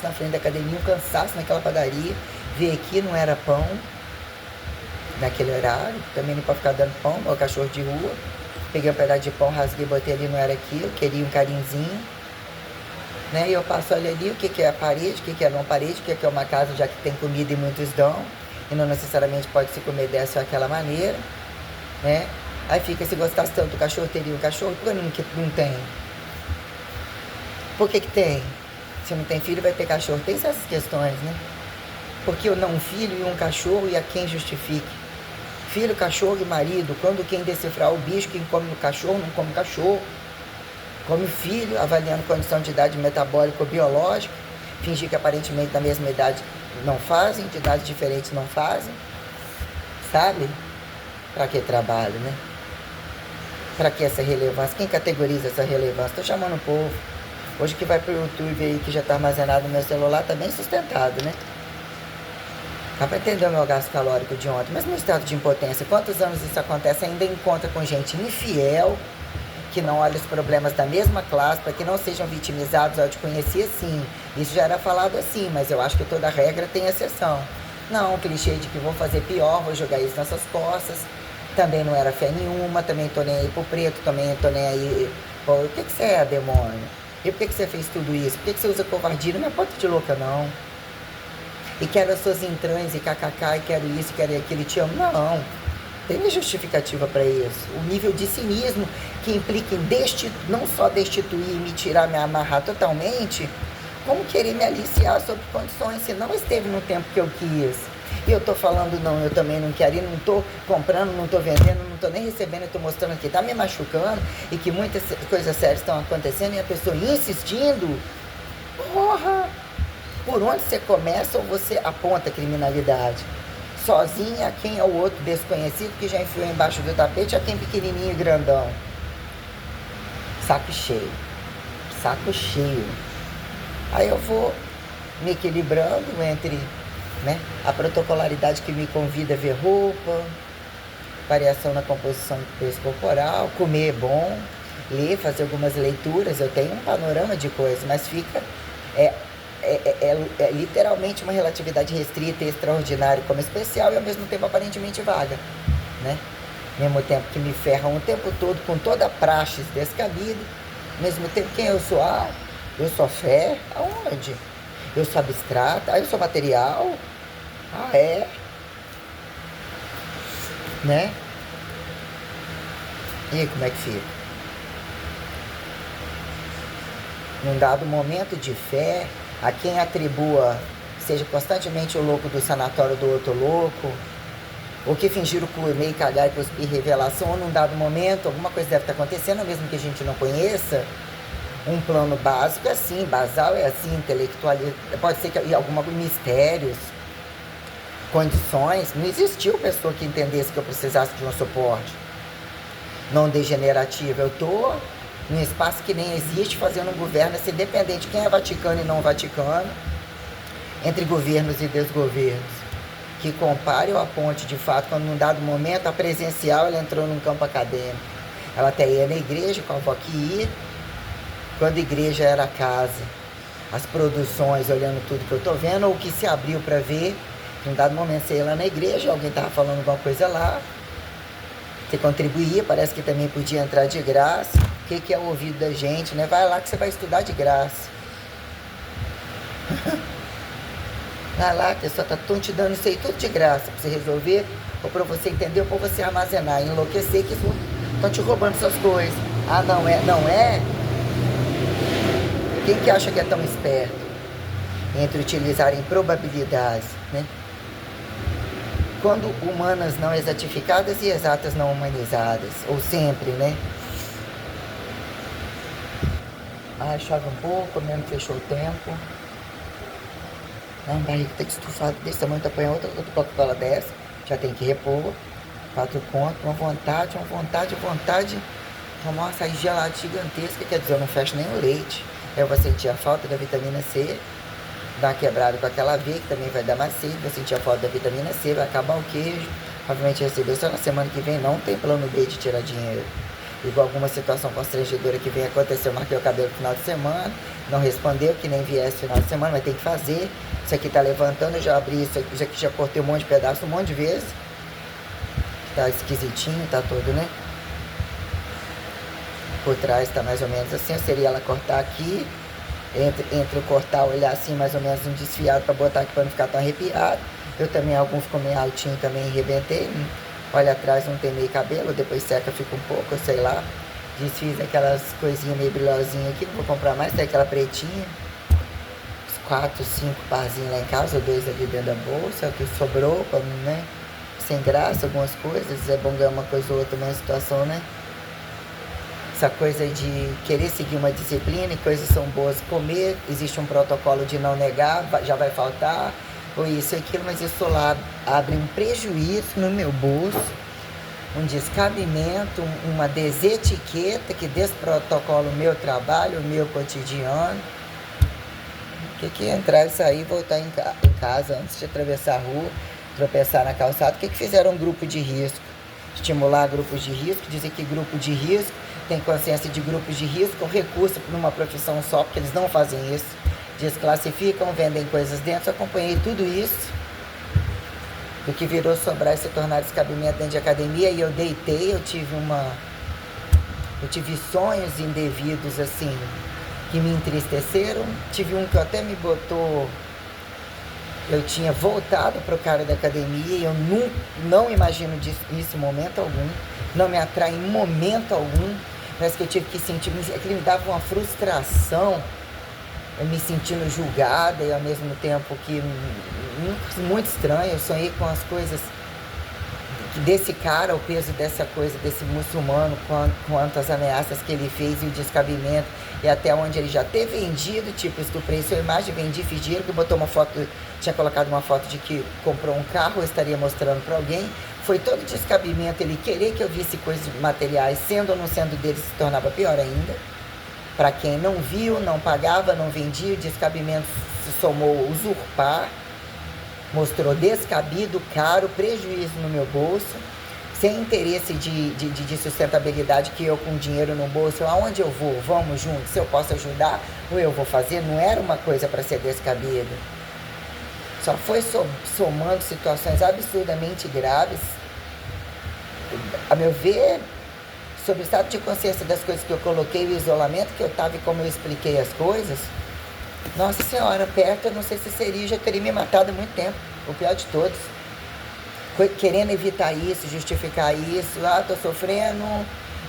Speaker 1: na frente da academia, um cansaço naquela padaria. Ver aqui não era pão naquele horário, também não pode ficar dando pão, é o cachorro de rua. Peguei um pedaço de pão, rasguei, botei ali, não era aquilo, queria um carinhozinho. Né? E eu passo, olha ali, o que é a parede, o que é a não parede, o que é uma casa já que tem comida e muitos dão, e não necessariamente pode se comer dessa ou aquela maneira, né? Aí fica, se gostasse tanto do cachorro, teria um cachorro, por que não tem? Por que tem? Se não tem filho, vai ter cachorro. Tem essas questões, né? Porque eu não um filho e um cachorro, e a quem justifique? Filho, cachorro e marido, quando quem decifrar o bicho, quem come o cachorro, não come o cachorro. Come o filho, avaliando condição de idade metabólica ou biológica, fingir que aparentemente da mesma idade não fazem, de idades diferentes não fazem, sabe? Para que trabalho, né? Para que essa relevância? Quem categoriza essa relevância? Estou chamando o povo. Hoje que vai pro YouTube aí, que já está armazenado no meu celular, tá bem sustentado, né? Dá para entender o meu gasto calórico de ontem, mas no estado de impotência, quantos anos isso acontece? Ainda encontra com gente infiel, que não olha os problemas da mesma classe, para que não sejam vitimizados. Eu te conhecia sim, isso já era falado assim, mas eu acho que toda regra tem exceção. Não, clichê de que vou fazer pior, vou jogar isso nessas costas. Também não era fé nenhuma, também tô nem aí pro preto, também tô nem aí. Pô, o que você é, demônio? E por que você fez tudo isso? Por que você usa covardia? Não é ponto de louca, não. E quero as suas entranhas, e kkk, e quero isso, e quero aquilo, e te amo. Não. Tem justificativa para isso. O nível de cinismo que implica em não só destituir, me tirar, me amarrar totalmente, como querer me aliciar sob condições, se não esteve no tempo que eu quis. E eu tô falando, não, eu também não quero, e não tô comprando, não tô vendendo, não tô nem recebendo, eu tô mostrando que tá me machucando, e que muitas coisas sérias estão acontecendo, e a pessoa insistindo. Porra! Por onde você começa ou você aponta a criminalidade? Sozinha, a quem é o outro desconhecido que já enfiou embaixo do tapete, a quem pequenininho e grandão. Saco cheio. Saco cheio. Aí eu vou me equilibrando entre, né, a protocolaridade que me convida a ver roupa, variação na composição do peso corporal, comer bom, ler, fazer algumas leituras. Eu tenho um panorama de coisas, mas fica... É literalmente uma relatividade restrita e extraordinária como especial, e ao mesmo tempo aparentemente vaga, né? Ao mesmo tempo que me ferram o tempo todo com toda a praxis descabida, ao mesmo tempo quem eu sou? Ah, eu sou fé? Aonde? Eu sou abstrata? Ah, eu sou material? Ah, é? Né? E aí, como é que fica? Num dado momento de fé, a quem atribua, seja constantemente o louco do sanatório do outro louco, ou que fingiram comer e cagar e cuspir revelação, ou num dado momento, alguma coisa deve estar acontecendo, mesmo que a gente não conheça. Um plano básico é assim, basal é assim, intelectualidade, pode ser que alguns mistérios, condições, não existiu pessoa que entendesse que eu precisasse de um suporte não degenerativo. Eu estou num espaço que nem existe, fazendo um governo assim, independente de quem é Vaticano e não Vaticano, entre governos e desgovernos, que compare ou aponte de fato, quando num dado momento a presencial ela entrou num campo acadêmico. Ela até ia na igreja, com a avó que ia, quando a igreja era a casa, as produções, olhando tudo que eu estou vendo, ou que se abriu para ver, num dado momento você ia lá na igreja, alguém estava falando alguma coisa lá, você contribuía, parece que também podia entrar de graça. O que é o ouvido da gente, né? Vai lá que você vai estudar de graça. Vai lá, que só estão te dando isso aí tudo de graça, para você resolver, ou para você entender, ou para você armazenar, enlouquecer, que estão te roubando suas coisas. Ah, não é? Não é? Quem que acha que é tão esperto entre utilizarem probabilidades, né? Quando humanas não exatificadas e exatas não humanizadas, ou sempre, né? Ah, chove um pouco, mesmo fechou o tempo. Não, barriga tem que estufar desse tamanho, tá apanhando outra Coca-Cola dessa, já tem que repor, 4 contos, uma vontade, tomar uma açaí gelada gigantesca, quer dizer, eu não fecho nem o leite. Eu vou sentir a falta da vitamina C, dar uma quebrada com aquela V, que também vai dar mais cedo, vou sentir a falta da vitamina C, vai acabar o queijo, provavelmente receber só na semana que vem, não tem plano B de tirar dinheiro. igual alguma situação constrangedora que vem acontecer. Eu marquei o cabelo no final de semana, não respondeu, que nem viesse final de semana, mas tem que fazer. Isso aqui tá levantando, eu já abri isso aqui, já cortei um monte de pedaço, um monte de vezes. Tá esquisitinho, tá todo, né? Por trás tá mais ou menos assim, seria ela cortar aqui, entre o cortar, olhar assim, mais ou menos um desfiado pra botar aqui pra não ficar tão arrepiado. Eu também, algum ficou meio altinho também, arrebentei. Olha atrás, não tem meio cabelo, depois seca, fica um pouco, sei lá. Desfiz aquelas coisinhas meio brilhosinhas aqui, não vou comprar mais, tem aquela pretinha. Uns 4, 5 parzinhos lá em casa, 2 ali dentro da bolsa, o que sobrou, né? Sem graça, algumas coisas, é bom ganhar uma coisa ou outra numa situação, né? Essa coisa de querer seguir uma disciplina e coisas são boas comer, existe um protocolo de não negar, já vai faltar, ou isso e aquilo, mas isso lá abre um prejuízo no meu bolso, um descabimento, uma desetiqueta que desprotocola o meu trabalho, o meu cotidiano. O que é entrar e sair, voltar em casa antes de atravessar a rua, tropeçar na calçada? O que fizeram um grupo de risco? Estimular grupos de risco, dizer que grupo de risco tem consciência de grupos de risco, recurso para uma profissão só, porque eles não fazem isso. Desclassificam, vendem coisas dentro. Eu acompanhei tudo isso. O que virou sobrar e se tornar descabimento dentro de academia, e eu deitei, eu tive sonhos indevidos, assim, que me entristeceram. Tive um que até me botou... Eu tinha voltado para o cara da academia e eu não imagino isso em momento algum. Não me atrai em momento algum. Parece que eu tive que sentir... Aquilo me dava uma frustração. Eu me sentindo julgada e ao mesmo tempo que... Muito estranho. Eu sonhei com as coisas desse cara, o peso dessa coisa, desse muçulmano, quantas ameaças que ele fez e o descabimento. E até onde ele já ter vendido, tipo, estuprei sua imagem, vendi, fiz dinheiro, que botou uma foto, tinha colocado uma foto de que comprou um carro, eu estaria mostrando para alguém. Foi todo descabimento, ele querer que eu visse coisas materiais, sendo ou não sendo dele, se tornava pior ainda. Para quem não viu, não pagava, não vendia, o descabimento se somou usurpar, mostrou descabido, caro, prejuízo no meu bolso, sem interesse de sustentabilidade, que eu com dinheiro no bolso, aonde eu vou, vamos juntos, se eu posso ajudar, ou eu vou fazer, não era uma coisa para ser descabida. Só foi somando situações absurdamente graves, a meu ver, sobre o estado de consciência das coisas que eu coloquei, o isolamento que eu estava e como eu expliquei as coisas. Nossa Senhora, perto, eu não sei se seria, já teria me matado há muito tempo, o pior de todos. Querendo evitar isso, justificar isso, tô sofrendo,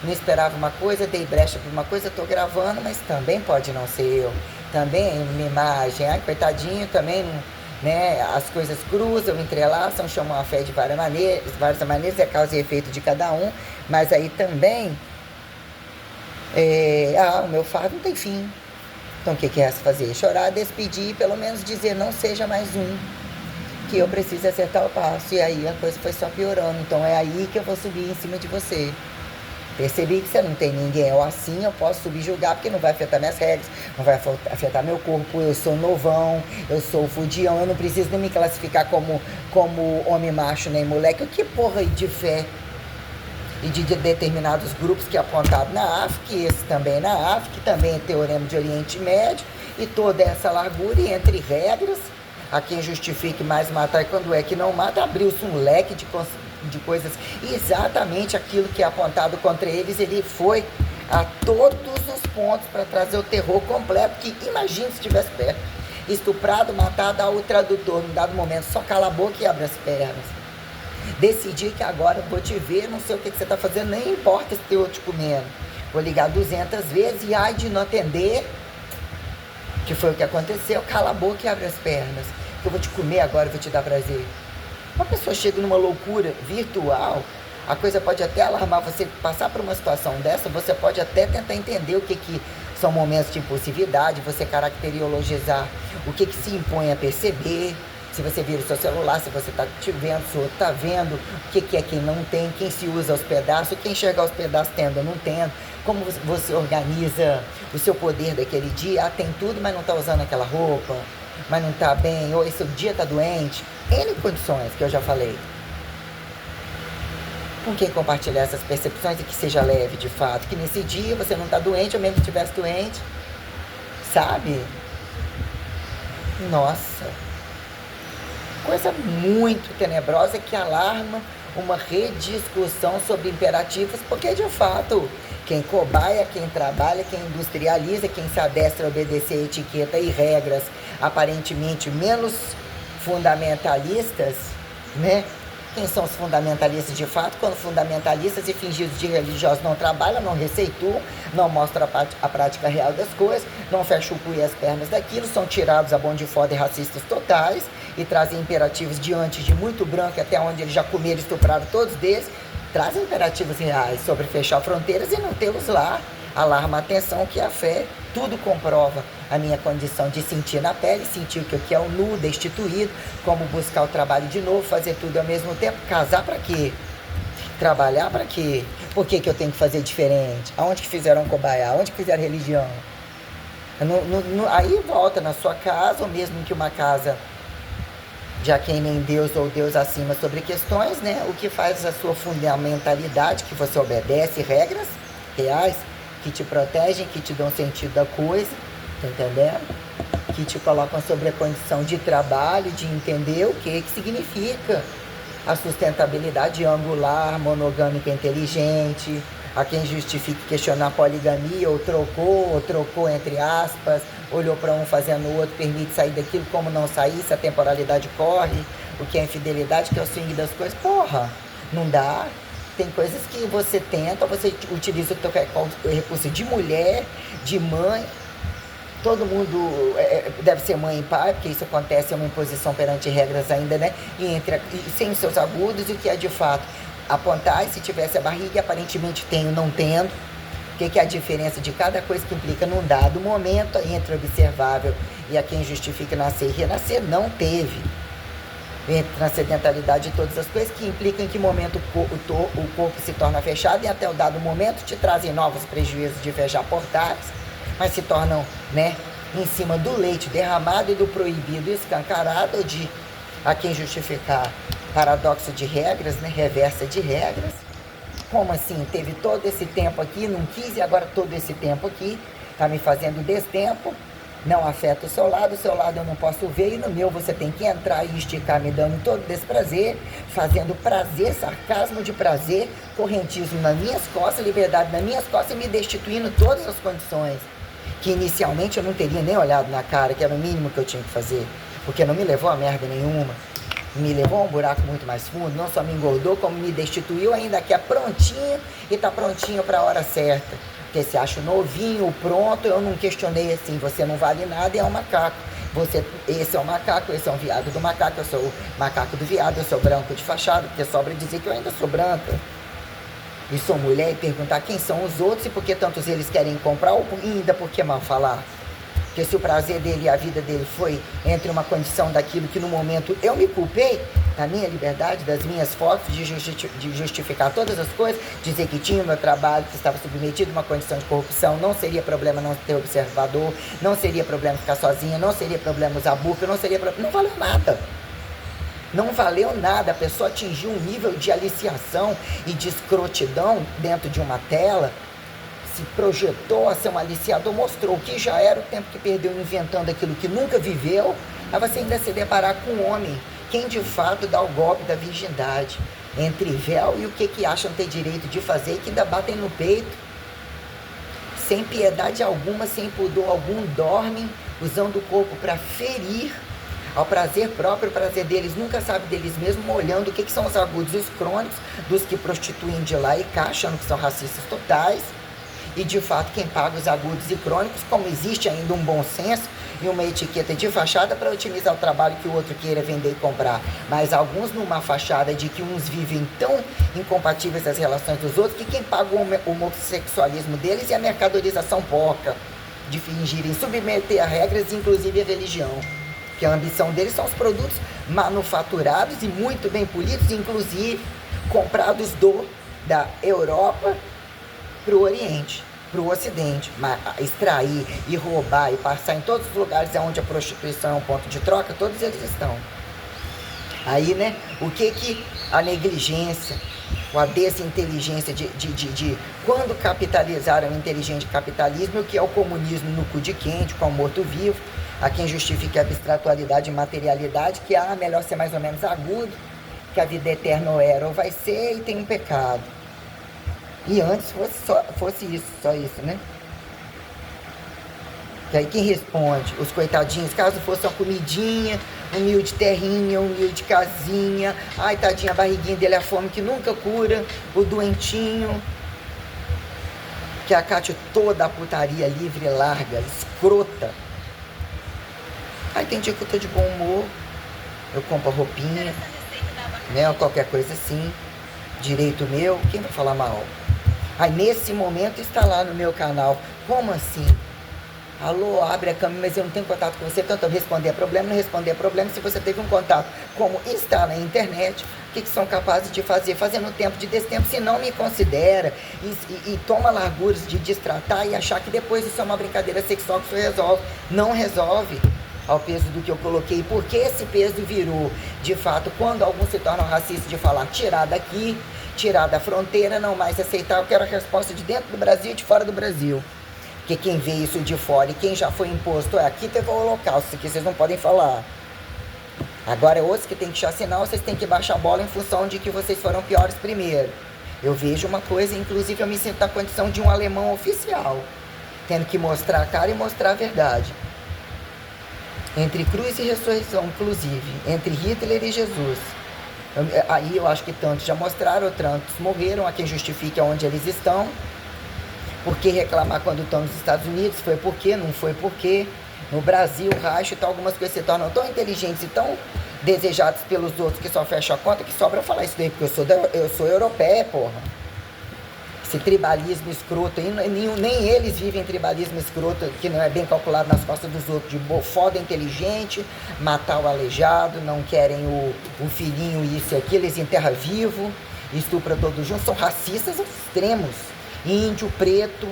Speaker 1: não esperava uma coisa, dei brecha para uma coisa, tô gravando, mas também pode não ser eu. Também uma imagem, coitadinho, também, né, as coisas cruzam, entrelaçam, chamam a fé de várias maneiras, é causa e efeito de cada um, mas aí também, o meu fardo não tem fim. Então o que é fazer? Chorar, despedir, pelo menos dizer não seja mais um, que eu preciso acertar o passo. E aí a coisa foi só piorando. Então é aí que eu vou subir em cima de você. Percebi que você não tem ninguém, ou assim eu posso subjugar, porque não vai afetar minhas regras, não vai afetar meu corpo, eu sou novão, eu sou fudião, eu não preciso nem me classificar como homem macho nem moleque. Que porra de fé e de determinados grupos que é apontado na África, e esse também na África, que também é teorema de Oriente Médio, e toda essa largura, e entre regras, a quem justifique mais matar, e quando é que não mata, abriu-se um leque de coisas, e exatamente aquilo que é apontado contra eles, ele foi a todos os pontos para trazer o terror completo, que imagine se estivesse perto, estuprado, matado, o tradutor, num dado momento, só cala a boca e abre as pernas. Decidi que agora eu vou te ver, não sei o que você está fazendo, nem importa se eu te comendo. Vou ligar 200 vezes e ai de não atender, que foi o que aconteceu, cala a boca e abre as pernas, que eu vou te comer agora, eu vou te dar prazer. Uma pessoa chega numa loucura virtual, a coisa pode até alarmar você, passar por uma situação dessa, você pode até tentar entender o que são momentos de impulsividade, você caracteriologizar o que se impõe a perceber. Se você vira o seu celular, se você está te vendo, se o outro está vendo, o que é quem não tem, quem se usa aos pedaços, quem chega aos pedaços tendo ou não tendo, como você organiza o seu poder daquele dia. Tem tudo, mas não está usando aquela roupa, mas não está bem, ou esse dia está doente. N condições que eu já falei. com quem compartilhar essas percepções e que seja leve de fato, que nesse dia você não está doente, ou mesmo que estivesse doente, sabe? Nossa, coisa muito tenebrosa que alarma uma rediscussão sobre imperativos, porque de fato, quem cobaia, quem trabalha, quem industrializa, quem se adestra a obedecer etiqueta e regras aparentemente menos fundamentalistas, né? Quem são os fundamentalistas de fato? Quando fundamentalistas e fingidos de religiosos não trabalham, não receituam, não mostram a prática real das coisas, não fecham o cu e as pernas daquilo, são tirados a bom de foda e racistas totais e trazem imperativos diante de muito branco, até onde eles já comeram e estupraram todos deles, trazem imperativos reais sobre fechar fronteiras e não tê-los lá. Alarma a atenção que a fé tudo comprova a minha condição de sentir na pele, sentir o que é o nu, destituído, como buscar o trabalho de novo, fazer tudo ao mesmo tempo. Casar para quê? Trabalhar para quê? Por que eu tenho que fazer diferente? Aonde que fizeram cobaia? Aonde que fizeram religião? Aí volta na sua casa, ou mesmo que uma casa já queimem Deus ou Deus acima sobre questões, né? O que faz a sua fundamentalidade, que você obedece regras reais, que te protegem, que te dão sentido da coisa, tá entendendo? Que te colocam sobre a condição de trabalho, de entender o que significa a sustentabilidade angular, monogâmica, inteligente, a quem justifique questionar a poligamia, ou trocou entre aspas, olhou para um fazendo o outro, permite sair daquilo, como não sair, se a temporalidade corre, o que é infidelidade, que é o swing das coisas, porra, não dá. Tem coisas que você tenta, você utiliza o teu recurso de mulher, de mãe. Todo mundo deve ser mãe e pai, porque isso acontece, é uma imposição perante regras ainda, né? E sem os seus agudos, e o que é de fato apontar, e se tivesse a barriga, aparentemente tenho, não tendo. O que é a diferença de cada coisa que implica num dado momento entre o observável e a quem justifica nascer e renascer? Não teve. Entre transcendentalidade de todas as coisas, que implicam em que momento o corpo se torna fechado, e até o dado momento te trazem novos prejuízos de fechar portais, mas se tornam, né, em cima do leite derramado e do proibido escancarado, ou de a quem justificar paradoxo de regras, né, reversa de regras. Como assim? Teve todo esse tempo aqui, não quis, e agora todo esse tempo aqui tá me fazendo destempo. Não afeta o seu lado eu não posso ver, e no meu você tem que entrar e esticar, me dando todo desprazer, fazendo prazer, sarcasmo de prazer, correntismo nas minhas costas, liberdade nas minhas costas, e me destituindo todas as condições que inicialmente eu não teria nem olhado na cara, que era o mínimo que eu tinha que fazer, porque não me levou a merda nenhuma, me levou a um buraco muito mais fundo, não só me engordou, como me destituiu, ainda que é prontinho, e tá prontinho para a hora certa. Porque se acha novinho, pronto, eu não questionei assim, você não vale nada e é um macaco. Esse é o macaco, esse é um viado do macaco, eu sou o macaco do viado, eu sou branco de fachada, porque sobra dizer que eu ainda sou branca. E sou mulher, e perguntar quem são os outros e por que tantos eles querem comprar, ou ainda por que mal falar. Porque se o prazer dele e a vida dele foi entre uma condição daquilo que no momento eu me culpei, da minha liberdade, das minhas fotos, de justificar todas as coisas, dizer que tinha o meu trabalho, que estava submetido a uma condição de corrupção, não seria problema não ter observador, não seria problema ficar sozinha, não seria problema usar burca, não seria problema, não valeu nada. Não valeu nada, a pessoa atingiu um nível de aliciação e de escrotidão dentro de uma tela, se projetou a ser um aliciador, mostrou que já era o tempo que perdeu inventando aquilo que nunca viveu, aí você ainda se deparar com um homem, quem de fato dá o golpe da virgindade, entre véu e o que acham ter direito de fazer, e que ainda batem no peito, sem piedade alguma, sem pudor algum, dormem, usando o corpo para ferir ao prazer próprio, o prazer deles, nunca sabe deles mesmos, olhando o que são os agudos e os crônicos, dos que prostituem de lá e cá, achando que são racistas totais. E de fato quem paga os agudos e crônicos, como existe ainda um bom senso e uma etiqueta de fachada para otimizar o trabalho que o outro queira vender e comprar, mas alguns numa fachada de que uns vivem tão incompatíveis às relações dos outros, que quem paga o homossexualismo deles é a mercadorização porca, de fingirem submeter a regras, inclusive a religião, que a ambição deles são os produtos manufaturados e muito bem polidos, inclusive comprados da Europa para o Oriente, para o Ocidente, extrair e roubar e passar em todos os lugares onde a prostituição é um ponto de troca, todos eles estão. Aí, né, o que a negligência, ou a desinteligência de quando capitalizaram o inteligente capitalismo, o que é o comunismo no cu de quente, com o morto-vivo, a quem justifica a abstratualidade e materialidade, que melhor ser mais ou menos agudo, que a vida eterna ou era ou vai ser, e tem um pecado. E antes fosse isso, só isso, né? Que aí quem responde? Os coitadinhos, caso fosse uma comidinha, humilde terrinha, humilde casinha, ai tadinha, a barriguinha dele, a fome que nunca cura, o doentinho, que a Cátia toda a putaria livre, larga, escrota. Aí tem dia que eu tô de bom humor, eu compro roupinha, né, ou qualquer coisa assim, direito meu, quem vai falar mal? Aí nesse momento está lá no meu canal, como assim? Alô, abre a câmera, mas eu não tenho contato com você, tanto eu responder problema, não responder problema. Se você teve um contato, como está na internet, o que são capazes de fazer? Fazer no tempo de destempo, se não me considera e toma larguras de destratar e achar que depois isso é uma brincadeira sexual que isso resolve. Não resolve ao peso do que eu coloquei. Porque esse peso virou, de fato, quando alguns se tornam racistas, de falar tirar daqui, tirar da fronteira, não mais aceitar. Eu quero a resposta de dentro do Brasil e de fora do Brasil. Porque quem vê isso de fora e quem já foi imposto, aqui teve o holocausto, isso aqui vocês não podem falar. Agora é outros que tem que chacinar, vocês têm que baixar a bola em função de que vocês foram piores primeiro. Eu vejo uma coisa, inclusive eu me sinto na condição de um alemão oficial, tendo que mostrar a cara e mostrar a verdade. Entre cruz e ressurreição, inclusive, entre Hitler e Jesus. Aí eu acho que tantos já mostraram, tantos morreram, a quem justifique onde eles estão. Por que reclamar quando estão nos Estados Unidos? Foi por quê? Não foi por quê? No Brasil, racho e tal, algumas coisas se tornam tão inteligentes e tão desejadas pelos outros que só fecham a conta que sobra eu falar isso daí, porque eu sou europeia, porra. Esse tribalismo escroto, nem eles vivem tribalismo escroto, que não é bem calculado nas costas dos outros, de foda inteligente, matar o aleijado, não querem o filhinho, isso e aquilo, eles enterram vivo, estupram todos juntos, são racistas extremos. Índio, preto,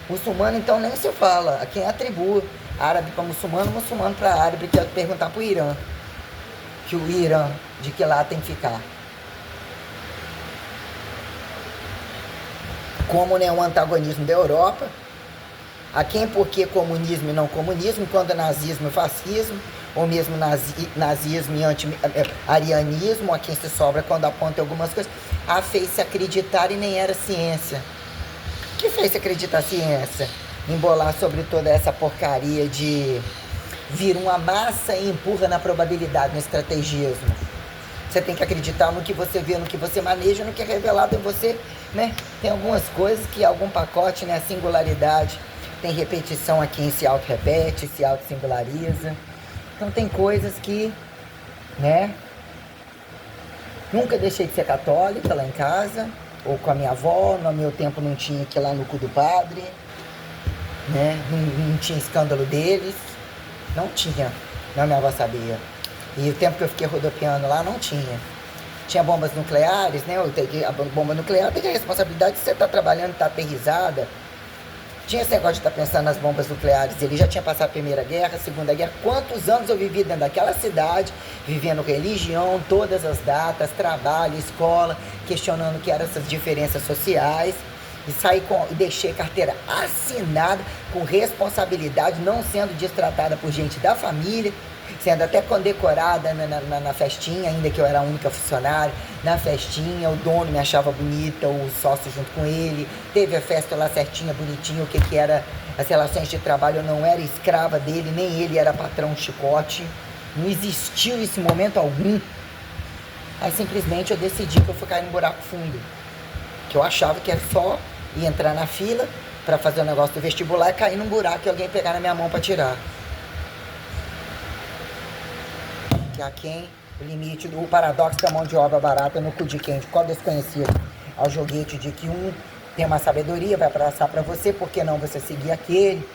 Speaker 1: muçulmano, então nem se fala. A quem atribui árabe para muçulmano, muçulmano para árabe, que é perguntar para o Irã, que o Irã, de que lá tem que ficar. Como né, o antagonismo da Europa, a quem por que comunismo e não comunismo, quando nazismo e fascismo, ou mesmo nazismo e anti-arianismo, a quem se sobra quando aponta algumas coisas, fez-se acreditar e nem era ciência. O que fez acreditar a ciência? Embolar sobre toda essa porcaria de vir uma massa e empurra na probabilidade, no estrategismo. Você tem que acreditar no que você vê, no que você maneja, no que é revelado em você, né? Tem algumas coisas que algum pacote, né? A singularidade, tem repetição a quem se auto-repete, se auto-singulariza. Então tem coisas que, né? Nunca deixei de ser católica lá em casa, ou com a minha avó. No meu tempo não tinha que ir lá no cu do padre, né? Não tinha escândalo deles, não tinha, não, minha avó sabia. E o tempo que eu fiquei rodopiando lá não tinha. Tinha bombas nucleares, né? A bomba nuclear tem a responsabilidade de você estar trabalhando, estar aterrissada. Tinha esse negócio de estar pensando nas bombas nucleares. Ele já tinha passado a Primeira Guerra, a Segunda Guerra. Quantos anos eu vivi dentro daquela cidade, vivendo religião, todas as datas, trabalho, escola, questionando o que eram essas diferenças sociais. E deixei carteira assinada, com responsabilidade, não sendo destratada por gente da família, sendo até condecorada na festinha, ainda que eu era a única funcionária. Na festinha, o dono me achava bonita, o sócio junto com ele. Teve a festa lá certinha, bonitinha, o que era as relações de trabalho. Eu não era escrava dele, nem ele era patrão chicote. Não existiu esse momento algum. Aí simplesmente eu decidi que eu fui cair no buraco fundo. Que eu achava que era só ir entrar na fila para fazer o negócio do vestibular e cair num buraco e alguém pegar na minha mão para tirar. Que a quem o limite do paradoxo da mão de obra barata no cu de quente, qual desconhecido ao joguete de que um tem uma sabedoria, vai passar para você, por que não você seguir aquele,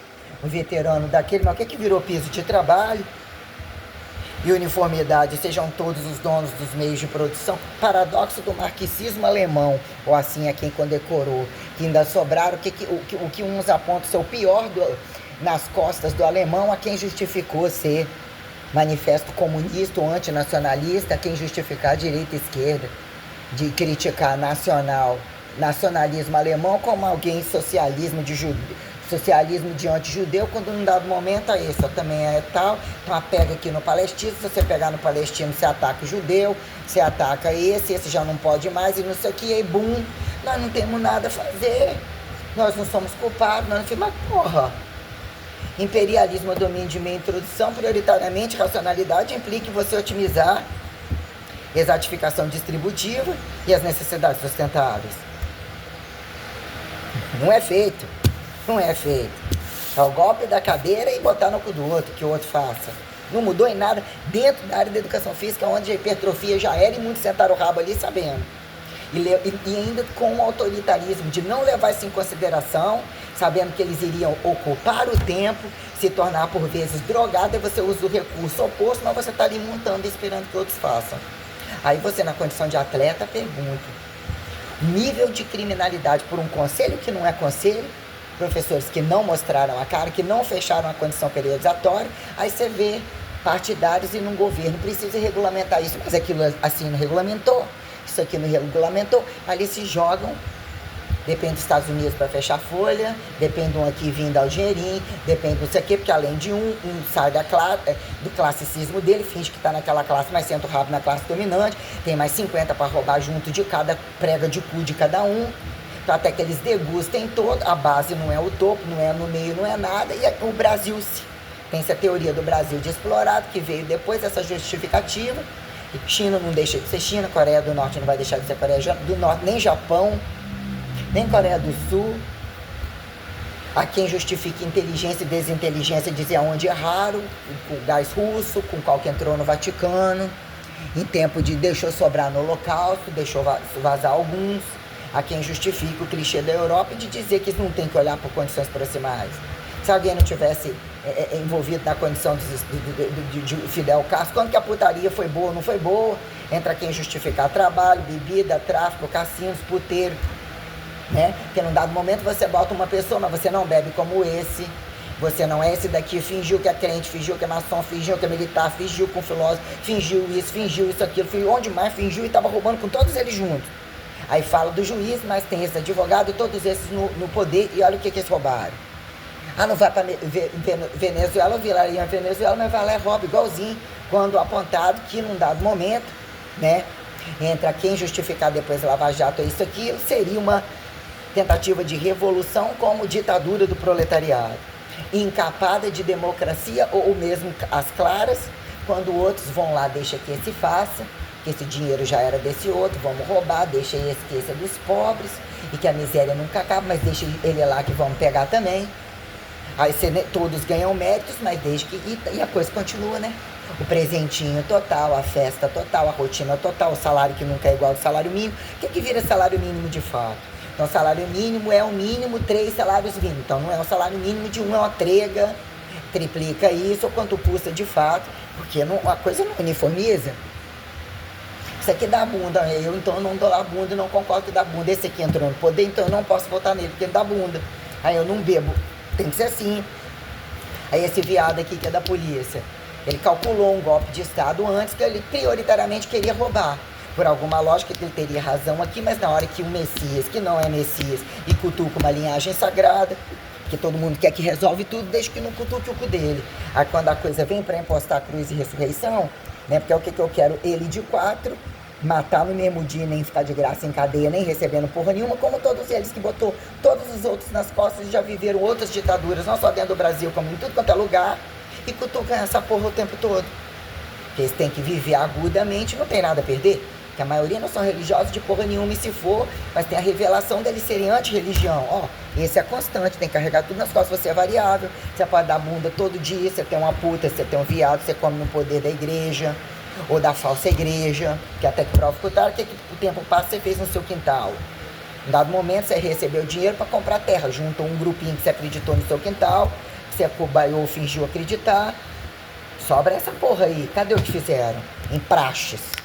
Speaker 1: o veterano daquele, mas o que virou piso de trabalho e uniformidade, sejam todos os donos dos meios de produção. Paradoxo do marxismo alemão, ou assim é quem condecorou, que ainda sobraram o que uns apontam ser o pior nas costas do alemão, a quem justificou ser manifesto comunista ou antinacionalista, a quem justificar a direita e a esquerda. de criticar nacionalismo alemão como alguém socialismo de anti-judeu, quando num dado momento isso também é tal. Então pega aqui no palestino, se você pegar no palestino, você ataca o judeu, você ataca esse já não pode mais, e não sei o que, e bum, nós não temos nada a fazer, nós não somos culpados, nós não temos, mas porra, imperialismo, domínio de meia introdução, prioritariamente racionalidade implica em você otimizar exatificação distributiva e as necessidades sustentáveis. Não é feito. É o golpe da cadeira e botar no cu do outro, que o outro faça. Não mudou em nada dentro da área da educação física, onde a hipertrofia já era, e muitos sentaram o rabo ali sabendo. E ainda com o autoritarismo de não levar isso em consideração, sabendo que eles iriam ocupar o tempo, se tornar por vezes drogado, e você usa o recurso oposto, mas você está ali montando e esperando que outros façam. Aí você, na condição de atleta, pergunta: nível de criminalidade por um conselho que não é conselho, professores que não mostraram a cara, que não fecharam a condição periodizatória, aí você vê partidários e num governo precisa regulamentar isso, mas aquilo assim não regulamentou, isso aqui não regulamentou, ali se jogam. Depende dos Estados Unidos para fechar a folha, depende de um aqui vindo ao dinheirinho, depende disso aqui, porque além de um sai do classicismo dele, finge que está naquela classe, mas senta o rabo na classe dominante, tem mais 50 para roubar junto de cada, prega de cu de cada um, então até que eles degustem todo, a base não é o topo, não é no meio, não é nada, e o Brasil tem essa teoria do Brasil de explorado, que veio depois dessa justificativa. China não deixa de ser China, Coreia do Norte não vai deixar de ser Coreia do Norte, nem Japão, nem Coreia do Sul. Há quem justifique inteligência e desinteligência, dizer aonde erraram, com o gás russo, com o qual que entrou no Vaticano, em tempo de deixou sobrar no Holocausto, deixou vazar alguns. Há quem justifique o clichê da Europa de dizer que não tem que olhar por condições proximais. Se alguém não tivesse envolvido na condição de Fidel Castro, quando que a putaria foi boa ou não foi boa, entra quem justificar trabalho, bebida, tráfico, cassinos, puteiro, né? Porque num dado momento você bota uma pessoa, mas você não bebe como esse, você não é esse daqui, fingiu que é crente, fingiu que é maçom, fingiu que é militar, fingiu com filósofo, fingiu isso, aquilo, onde mais fingiu e estava roubando com todos eles juntos. Aí fala do juiz, mas tem esse advogado, todos esses no poder, e olha o que eles roubaram. Ah, não vai para Venezuela, vilaria Venezuela, mas vai lá e rouba igualzinho, quando apontado que num dado momento, né, entra quem justificar depois Lava Jato, isso aqui seria uma tentativa de revolução como ditadura do proletariado, encapada de democracia, ou mesmo as claras, quando outros vão lá, deixa que esse faça, que esse dinheiro já era desse outro, vamos roubar, deixa esse que esse é dos pobres, e que a miséria nunca acaba, mas deixa ele lá que vamos pegar também. Aí todos ganham méritos, mas desde que... E a coisa continua, né? O presentinho total, a festa total, a rotina total, o salário que nunca é igual ao salário mínimo. O que vira salário mínimo de fato? Então, salário mínimo é o mínimo 3 salários mínimos. Então, não é o salário mínimo de um, é uma trega, triplica isso, ou quanto custa de fato, porque a coisa não uniformiza. Isso aqui dá bunda, eu então não dou a bunda, não concordo que dá bunda. Esse aqui entrou no poder, então eu não posso votar nele, porque ele dá bunda. Aí eu não bebo, tem que ser assim. Aí esse viado aqui que é da polícia, ele calculou um golpe de Estado antes, que ele prioritariamente queria roubar. Por alguma lógica que ele teria razão aqui, mas na hora que o Messias, que não é Messias, e cutuca uma linhagem sagrada, que todo mundo quer que resolve tudo, desde que não cutuque o cu dele. Aí quando a coisa vem para impostar cruz e ressurreição, né, porque é o que eu quero, ele de 4, matar no mesmo dia, nem ficar de graça em cadeia, nem recebendo porra nenhuma, como todos eles que botou todos os outros nas costas e já viveram outras ditaduras, não só dentro do Brasil, como em tudo quanto é lugar, e cutucam essa porra o tempo todo. Porque eles têm que viver agudamente, não tem nada a perder. Que a maioria não são religiosos de porra nenhuma, e se for, mas tem a revelação deles serem anti-religião. Ó, esse é constante, tem que carregar tudo nas costas, você é variável, você pode dar bunda todo dia, você tem uma puta, você tem um viado, você come no poder da igreja, ou da falsa igreja, que até que prova o contrário, que o tempo passa, você fez no seu quintal. Em dado momento, você recebeu dinheiro para comprar terra, juntou um grupinho que você acreditou no seu quintal, que você acobaiou, fingiu acreditar, sobra essa porra aí, cadê o que fizeram? Em praxes.